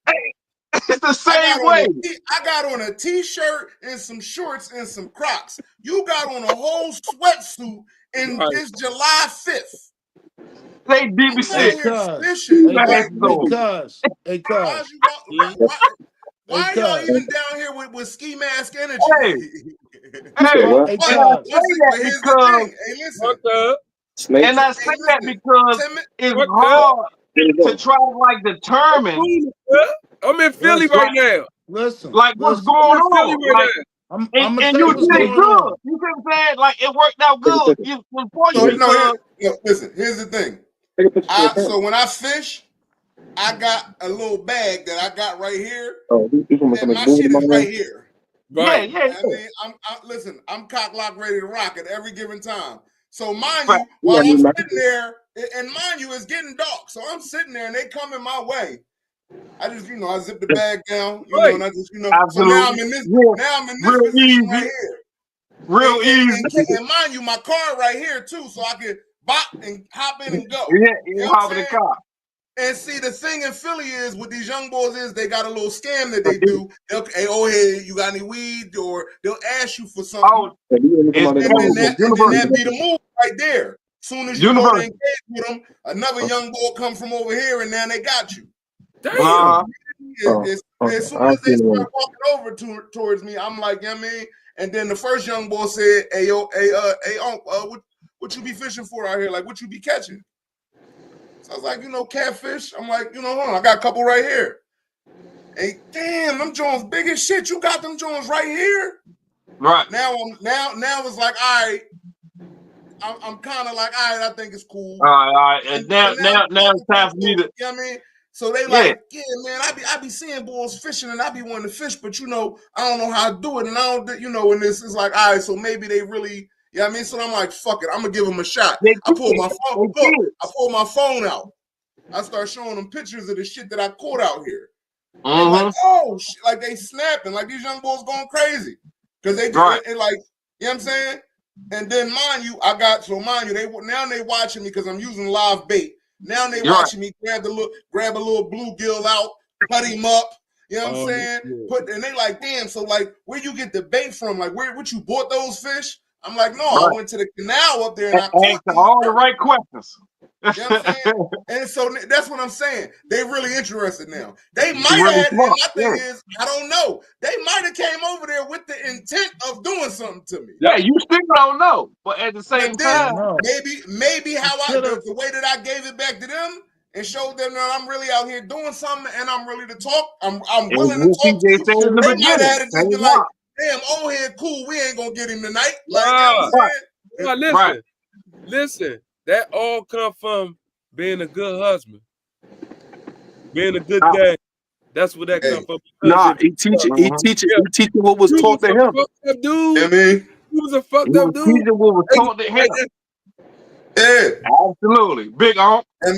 It's the same way.
I got on a t-shirt and some shorts and some Crocs. You got on a whole sweatsuit and it's July 5th.
They deep shit.
Why y'all even down here with ski mask energy?
Here's the thing. Hey, listen. And I say that because it's hard to try to like determine.
I'm in Philly right now.
Listen,
like what's going on? Like, and you did good. You know what I'm saying? Like it worked out good.
Listen, here's the thing. So when I fish, I got a little bag that I got right here. And my shit is right here.
Right.
Yeah.
I mean, listen, I'm cock locked ready to rock at every given time. So mind you, while I'm sitting there, and mind you, it's getting dark. So I'm sitting there and they coming my way. I just, I zip the bag down, and I just,
Absolutely.
So now I'm in this position right here.
Real easy.
And mind you, my car right here too, so I can bop and hop in and go.
Yeah, hop in the car.
And see, the thing in Philly is with these young boys is they got a little scam that they do. Hey, hey, you got any weed? Or they'll ask you for something. And then that be the move right there. Soon as you go to engage with them, another young boy come from over here, and now they got you.
Damn.
As soon as they start walking over towards me, I'm like, I mean, and then the first young boy said, hey, what you be fishing for out here? Like, what you be catching? So I was like, catfish. I'm like, hold on, I got a couple right here. Hey, damn, them Jones big as shit. You got them Jones right here?
Right.
Now it's like, all right. I'm kind of like, all right, I think it's cool.
All right. And now it's time for me to.
You know what I mean? So they like, yeah, man, I be seeing boys fishing and I be wanting to fish, but I don't know how to do it. And I don't, and this is like, all right, so maybe they really, you know what I mean? So I'm like, fuck it, I'm gonna give them a shot. I pull my phone out. I start showing them pictures of the shit that I caught out here. Like, oh, shit, like they snapping, like these young boys going crazy. Because they do it like, you know what I'm saying? And then mind you, they watching me because I'm using live bait. Now they watching me grab a little bluegill out, cut him up. You know what I'm saying? And they like, damn. So like, where you get the bait from? Like, what you bought those fish? I'm like, no, I went to the canal up there and I caught
all the right questions.
You know what I'm saying? And so that's what I'm saying. They really interested now. They might have. My thing is, I don't know. They might have came over there with the intent of doing something to me.
Yeah, you still don't know, but at the same time,
maybe the way that I gave it back to them and showed them that I'm really out here doing something and I'm really to talk. I'm willing to talk to you. They might have had it just like, damn, old head cool. We ain't gonna get him tonight. Like, you know what I'm saying?
Listen. That all come from being a good husband, being a good dad. That's where that come from.
Nah, he teaching what was taught to him.
Fucked up dude.
I mean,
he was a fucked up dude.
Teaching what was taught to him.
Yeah,
absolutely, big on.
And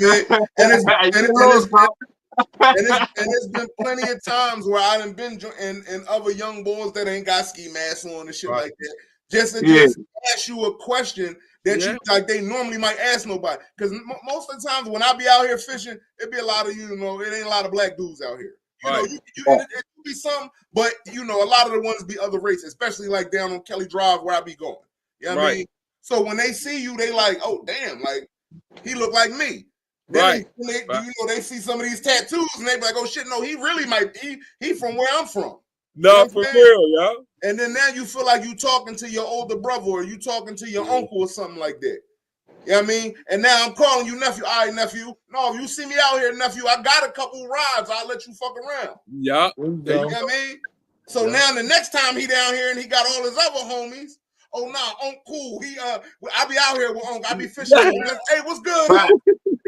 it's been plenty of times where I done been and other young boys that ain't got ski masks on and shit like that. Just ask you a question that you like they normally might ask nobody. Because most of the times when I be out here fishing, it be a lot of it ain't a lot of black dudes out here. You know, it be some, but a lot of the ones be other races, especially like down on Kelly Drive where I be going. You know what I mean? So when they see you, they like, oh damn, like he look like me. Then they see some of these tattoos and they be like, oh shit, no, he really might he from where I'm from.
No, for real, yo.
And then now you feel like you talking to your older brother or you talking to your uncle or something like that. You know what I mean? And now I'm calling you nephew. All right, nephew. No, if you see me out here, nephew, I got a couple rides. I'll let you fuck around.
Yeah.
You know what I mean? So now the next time he down here and he got all his other homies, oh nah, Unc cool. I be out here with Unc. I be fishing. Hey, what's good?
Right.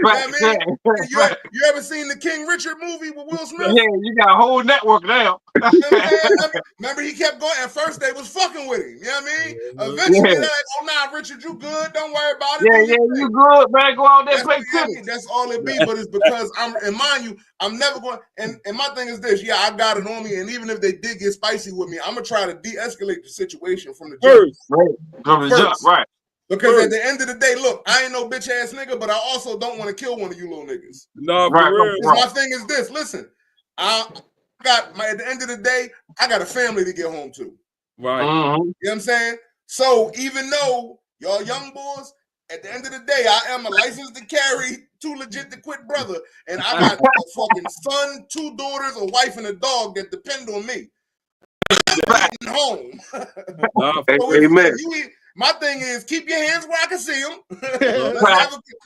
You know what I mean? You ever seen the King Richard movie with Will Smith?
Yeah, you got a whole network now.
Remember he kept going. At first they was fucking with him. You know what I mean? Eventually they're like, oh nah, Richard, you good? Don't worry about it.
Yeah, you good, man. Go out there and play cricket.
That's all it be. But it's because and mind you, I'm never going. And my thing is this. Yeah, I got it on me. And even if they did get spicy with me, I'm gonna try to de-escalate the situation from the jump.
From the jump, right?
Because at the end of the day, look, I ain't no bitch ass nigga, but I also don't want to kill one of you little niggas.
No, for real.
My thing is this. Listen, at the end of the day, I got a family to get home to.
Right.
You know what I'm saying? So even though y'all young boys, at the end of the day, I am a licensed to carry, too legit to quit brother, and I got a fucking son, 2 daughters, a wife, and a dog that depend on me. I'm home.
Amen.
My thing is keep your hands where I can see them.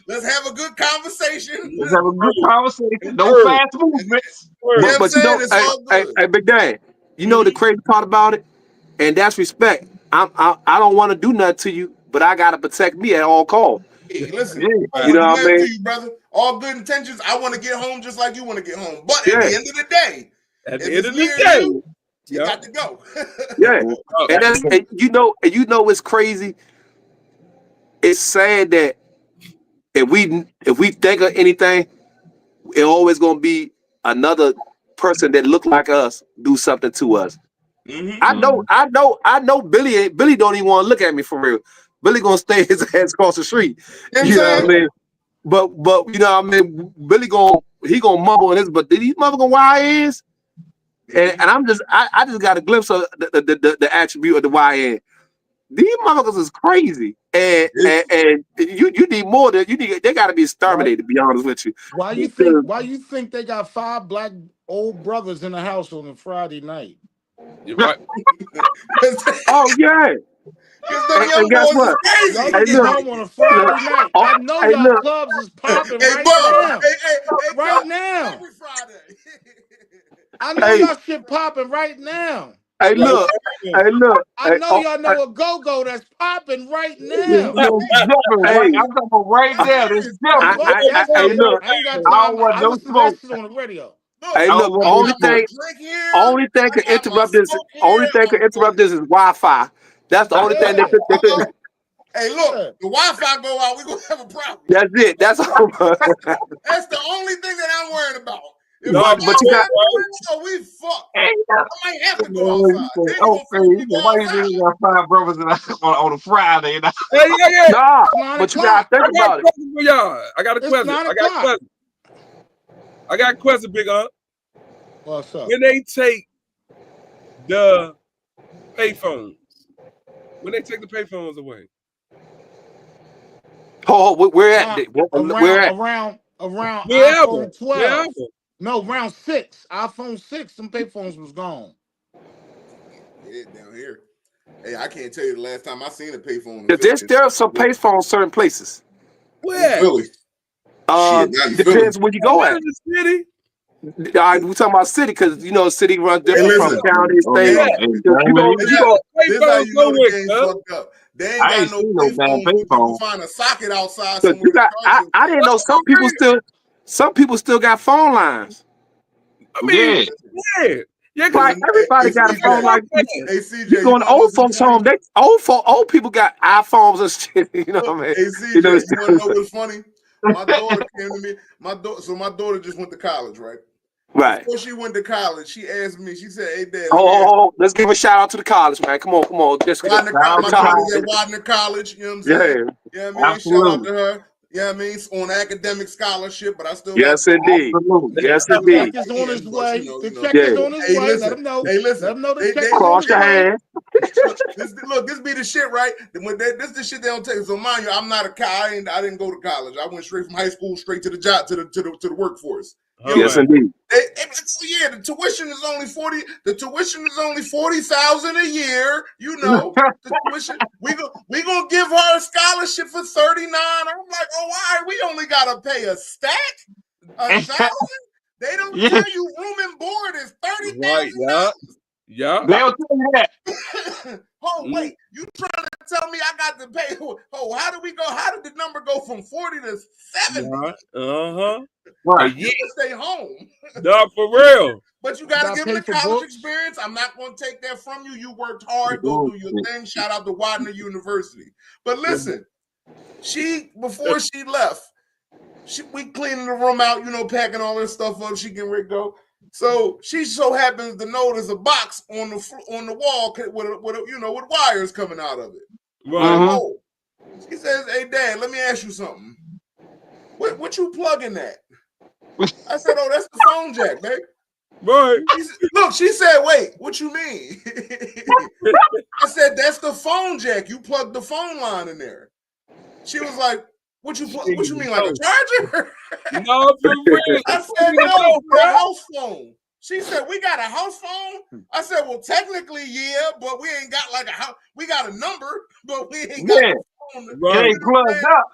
Let's have a good conversation.
Let's have a good conversation. No fast movements.
But hey, Big Dan, you know the crazy part about it, and that's respect. I don't want to do nothing to you, but I gotta protect me at all costs.
Hey, listen,
you know what I mean?
To you, brother. All good intentions. I want to get home just like you want to get home. But at the end of the day, you got to go.
And you know it's crazy. It's sad that if we think of anything, it's always gonna be another person that look like us do something to us. I know Billy don't even want to look at me for real. Billy gonna stay his ass across the street. You know what I mean? But you know what I mean, Billy gonna mumble in this, but these motherfucking YNs, and I just got a glimpse of the attribute of the YN. These motherfuckers is crazy, and you need more than they got to be exterminated. To be honest with you,
why you think they got 5 black old brothers in the house on a Friday night?
Right.
Oh yeah. And guess what?
Y'all get home on a Friday night. I know y'all clubs is popping now. Right now.
Every Friday.
I know y'all shit popping right now.
Hey, look.
I know y'all know a go-go that's popping right now.
I'm talking about right there. There's
I listen to that shit on the radio.
Hey, look, only thing can interrupt this is Wi-Fi. That's the only thing that could.
Hey, look, the Wi-Fi go out, we're gonna have a problem.
That's it. That's all.
That's the only thing that I'm worried about.
But you got.
We fuck. I might have to go outside.
Why you got 5 brothers on a Friday?
Nah, but you gotta think about it.
I got a question. I got a question, Big Aunt.
What's up?
When they take the payphones, away.
Oh, where at?
Around iPhone 12. No, around 6. iPhone 6, some payphones was gone.
Yeah, down here. Hey, I can't tell you the last time I seen a payphone.
There are some payphones in certain places.
Where?
Philly.
Depends where you go at.
The city.
We talking about city because city runs different from county, state.
This how you know the game's fucked up. They ain't got no payphone. People find a socket outside.
I didn't know some people still got phone lines.
I mean,
like everybody got a phone like this.
Hey, CJ,
you going to old folks' home? Old people got iPhones and shit. You know what I mean?
Hey, CJ, you want to know what's funny? My daughter came to me. My daughter just went to college, right?
Right.
Before she went to college, she asked me. She said, "Hey, Dad,
Let's give a shout out to the college, man. Come on. Just
my daughter's at Widener College. You know what I'm saying? Yeah, I mean,
absolutely.
shout out to her. Yeah, I mean, on academic scholarship, but I still
yes, indeed.
Absolutely.
Yes,
The
indeed.
check is on his way. The check
Yeah.
is on his
Hey,
way.
listen.
Let him know.
Hey, listen.
Let him know the
They-
check
they-
is on
Cross
his
your
way.
hands.
Look, this be the shit, right? This the shit they don't take. So mind you, I'm not a guy. I didn't go to college. I went straight from high school straight to the job to the workforce.
Yes, indeed.
The tuition is only 40. The tuition is only 40,000 a year. You know, the tuition. We gonna give her a scholarship for 39. I'm like, oh, why? We only gotta pay a stack, $1,000. They don't tell you room and board is $30,000.
Right, yeah.
They'll tell you that.
Oh, wait, you trying to tell me I got to pay? Oh, how did we go? How did the number go from 40 to 70?
Right.
You can stay home.
No, for real.
But you got to give them the
pay for
college
books.
experience. I'm not going to take that from you. You worked hard. Go do your thing. Shout out to Widener University. But listen, before she left, we cleaning the room out, packing all this stuff up. She getting ready to go. So she so happens to know there's a box on the wall with wires coming out of it.
Right.
She says, "Hey, Dad, let me ask you something. What you plugging at?" I said, "Oh, that's the phone jack, babe."
Right.
She said, "Wait, what you mean?" I said, "That's the phone jack. You plugged the phone line in there." She was like, What you mean, like a charger?"
No, for real.
I said, "No, for a house phone." She said, "We got a house phone?" I said, "Well, technically, yeah, but we ain't got like a house. We got a number, but we ain't got a phone."
Right.
It ain't plugged up.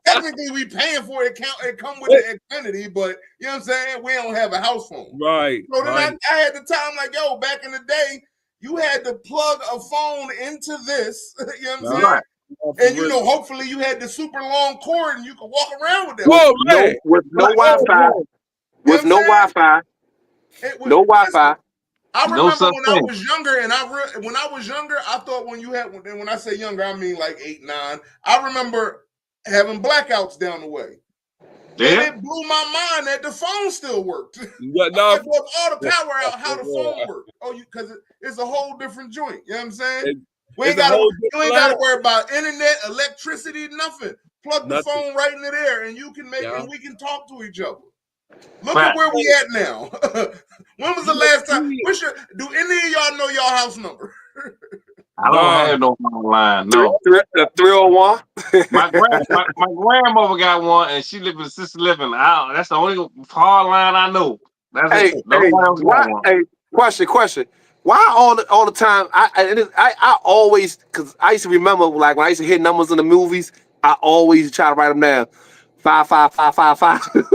Technically, we paying for it. It come with the Xfinity, but you know what I'm saying? We don't have a house phone.
Right.
So then I had the time like, yo, back in the day, you had to plug a phone into this. You know what I'm saying?
Right.
And hopefully you had the super long cord and you could walk around with that.
Whoa, man.
With no Wi-Fi. With no Wi-Fi. No Wi-Fi.
I remember when I was younger, and when I was younger, I thought when I say younger, I mean like 8, 9. I remember having blackouts down the way. Yeah. And it blew my mind that the phone still worked.
No,
all the power out, how the phone worked. Because it's a whole different joint. You know what I'm saying? You ain't got to worry about internet, electricity, nothing. Plug the phone right into there, and you can and we can talk to each other. Look at where we at now. When was the last time? Do any of y'all know y'all house number?
I don't have no phone line. No.
301.
My grandmother got one, and she lived in assisted living. That's the only hard line I know. That's it.
Question. Why all the time? I always, because I used to remember, like when I used to hear numbers in the movies, I always try to write them down. 55555.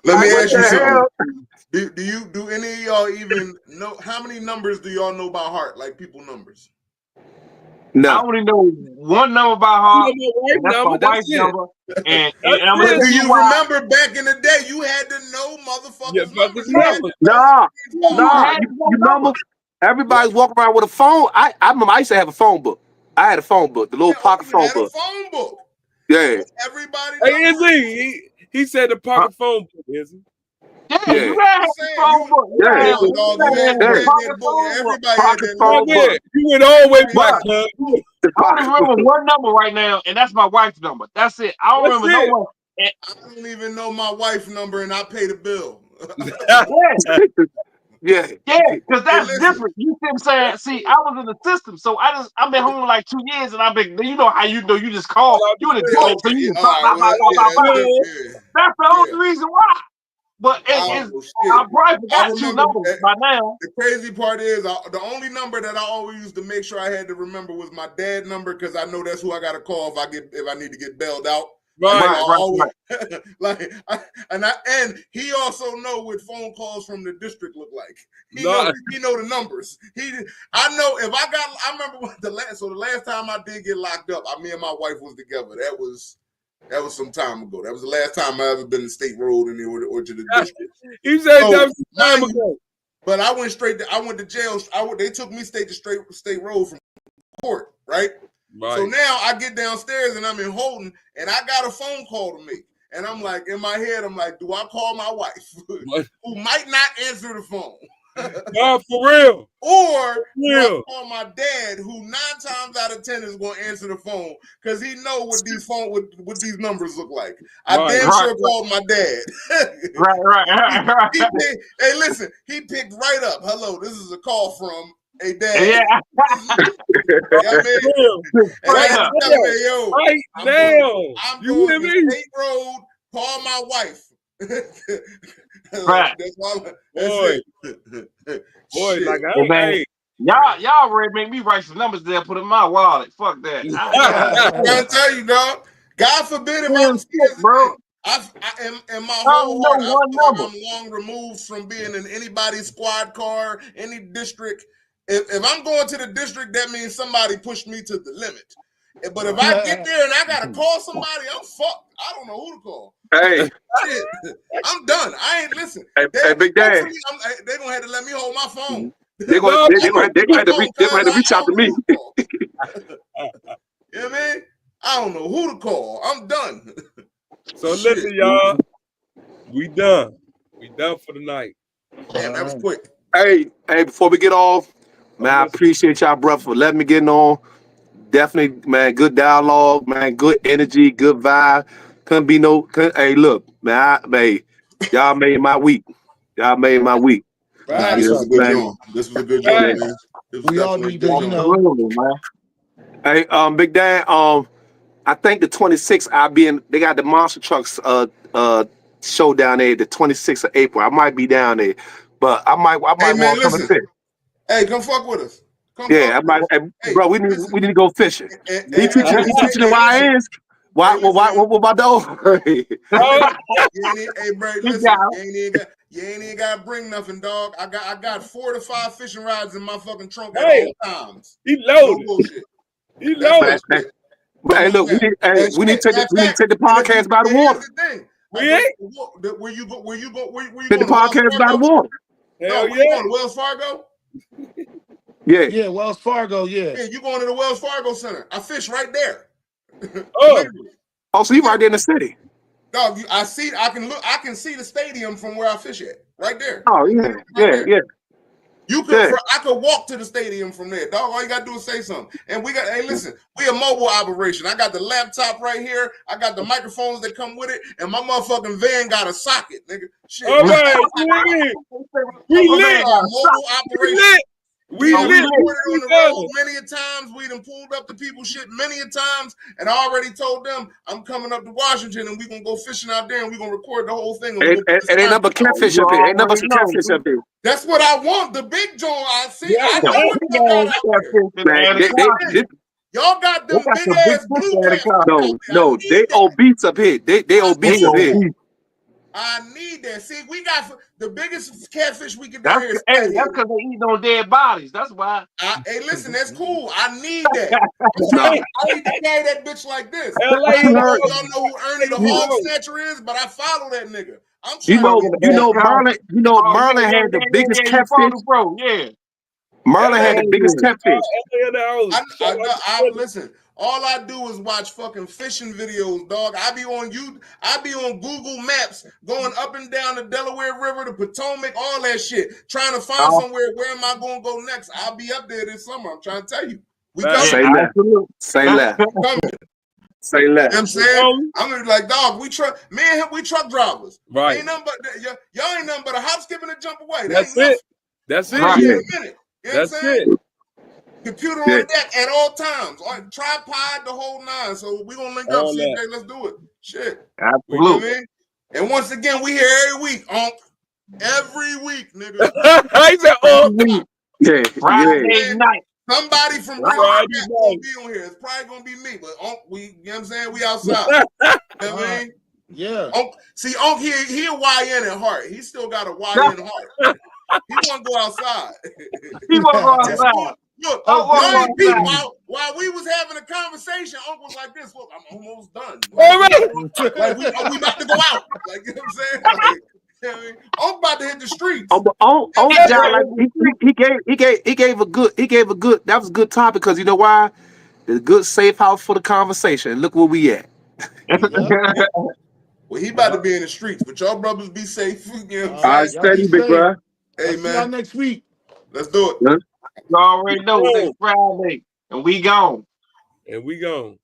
Let me ask you something. Do any of y'all even know how many numbers do y'all know by heart? Like people numbers?
No. I only know one number by heart. That's my wife's number. And I'm gonna
do you remember back in the day you had to know motherfuckers' numbers?
No. You remember? Everybody's walking around with a phone. I remember I used to have a phone book. I had a phone book, the little pocket phone book.
A phone book.
Yeah.
Everybody.
Hey, is he said the pocket phone book, is he?
Yeah, you gotta have a phone book.
Everybody had that
phone book.
You went all the way back, cuz.
I only remember one number right now, and that's my wife's number. That's it. I don't remember no one.
I don't even know my wife's number, and I pay the bill.
Yeah, because that's different. You see what I'm saying? See, I was in the system, so I've been home like 2 years, and I've been, how you just call. You in the joint, so you just That's the only reason why. But I probably forgot 2 numbers by now.
The crazy part is the only number that I always used to make sure I had to remember was my dad's number, because I know that's who I got to call if I need to get bailed out.
Right.
And he also know what phone calls from the district look like. He know the numbers. I know if I remember the last time I did get locked up, me and my wife was together. That was some time ago. That was the last time I ever been to State Road or to the district.
He said that was some time ago.
But I went to jail. They took me State Road from court, right? So now I get downstairs and I'm in Holden, and I got a phone call to make. And I'm like, in my head, I'm like, do I call my wife who might not answer the phone?
No, for real.
Or do I call my dad, who 9 times out of 10 is going to answer the phone because he know what these numbers look like. I damn sure called my dad.
Right.
Hey, listen, he picked right up. Hello, this is a call from a dad.
Yeah.
I'm going to State Road. Call my wife.
Right.
Boy, like
hey, y'all ready to make me write some numbers there, put in my wallet. Fuck that.
I'm trying to tell you, dog. God forbid if I'm sick, bro. In my whole heart, I'm long removed from being in anybody's squad car, any district. If I'm going to the district, that means somebody pushed me to the limit. But if I get there and I gotta call somebody, I'm fucked. I don't know who to call.
Hey,
shit, I'm done. I ain't listen.
Hey, Big Dan.
They gonna have to let me hold my phone.
They're gonna have to reach out to me.
You know what I mean? I don't know who to call. I'm done.
So listen, y'all. We done. We done for the night.
Damn, that was quick.
Hey, before we get off, man, I appreciate y'all, brother, for letting me get on. Definitely, man, good dialogue, man, good energy, good vibe. Hey, look, man, y'all made my week. Y'all made my week.
Right. This was a good job. This was a good job, man.
We all need to, you know.
Hey, Big Dan, I think the 26th they got the monster trucks show down there the 26th of April. I might be down there, but I might want to come and fit.
Hey, come fuck with us.
I might. Hey, bro, we need to go fishing. He teaching the YNs. What about those?
Hey, bro, listen. You ain't even got to bring nothing, dog. I got 4 to 5 fishing rods in my fucking trunk at all times.
He loaded.
No bullshit.
He loaded.
Hey, look, we need to take the podcast by the water.
Where you going?
Take the podcast by the water.
Hell yeah. Going to Wells Fargo?
Yeah,
Wells Fargo, yeah.
You going to the Wells Fargo Center. I fish right there.
So you right there in the city.
Dog, I can see the stadium from where I fish at. Right there.
Oh, yeah. Yeah.
I could walk to the stadium from there. Dog, all you gotta do is say something. And we a mobile operation. I got the laptop right here. I got the microphones that come with it, and my motherfucking van got a socket, nigga. Shit.
All right, we lit.
Mobile operation. We lit on the road many a times. We done pulled up the people shit many a times, and I already told them I'm coming up to Washington and we gonna go fishing out there and we gonna record the whole thing.
Ain't number catfish up here. Ain't number catfish up here.
That's what I want. The big joint. I see.
Yeah,
I know y'all got them big ass blue caps.
No, they obese up here. They obese up here.
I need that. See, we got the biggest catfish we can do here.
That's because they eat on dead bodies. That's why.
Hey, listen, that's cool. I need that. I need to carry that bitch like this. Y'all know who Ernie the Hog Snatcher is, but I follow that nigga. I'm
Merlin had the biggest catfish.
Bro, yeah.
Merlin had the biggest catfish.
Listen. All I do is watch fucking fishing videos, dog. I be on Google Maps, going up and down the Delaware River, the Potomac, all that shit, trying to find somewhere. Where am I going to go next? I'll be up there this summer. I'm trying to tell you. We coming.
Say that. Say that. Say that.
You know what I'm saying? I'm gonna be like, dog, we truck drivers.
Right.
Ain't nothing but y'all ain't nothing but a hop, skip, and a jump away.
That's it. That's it.
Right. You know
that's it.
Computer on deck at all times, like tripod, the whole 9. So we gonna link up, CJ. Let's do it. Shit.
Absolutely.
You know what I mean? And once again, we here every week, every week, nigga.
I said,
yeah.
Friday night.
Somebody from Friday gonna be on here. It's probably gonna be me, but you know what I'm saying? We outside. You know what I mean?
Yeah.
See, he a YN at heart. He still got a YN heart. He want to go outside.
He want to go outside.
Look, while we was having a conversation, Uncle was like this. Look, I'm almost done. Like we about to go out. Like, you know what I'm saying? Like, you know what I mean? I'm about to hit the streets.
He gave a good. That was a good topic because you know why? It's a good safe house for the conversation. Look where we at.
Well, he about to be in the streets, but y'all brothers be safe. You know what
All
I'm
right,
saying?
steady, big bro.
Hey,
I'll see y'all
man.
next week.
Let's do it.
Yeah.
You already know next Friday, and we gone.
And we gone.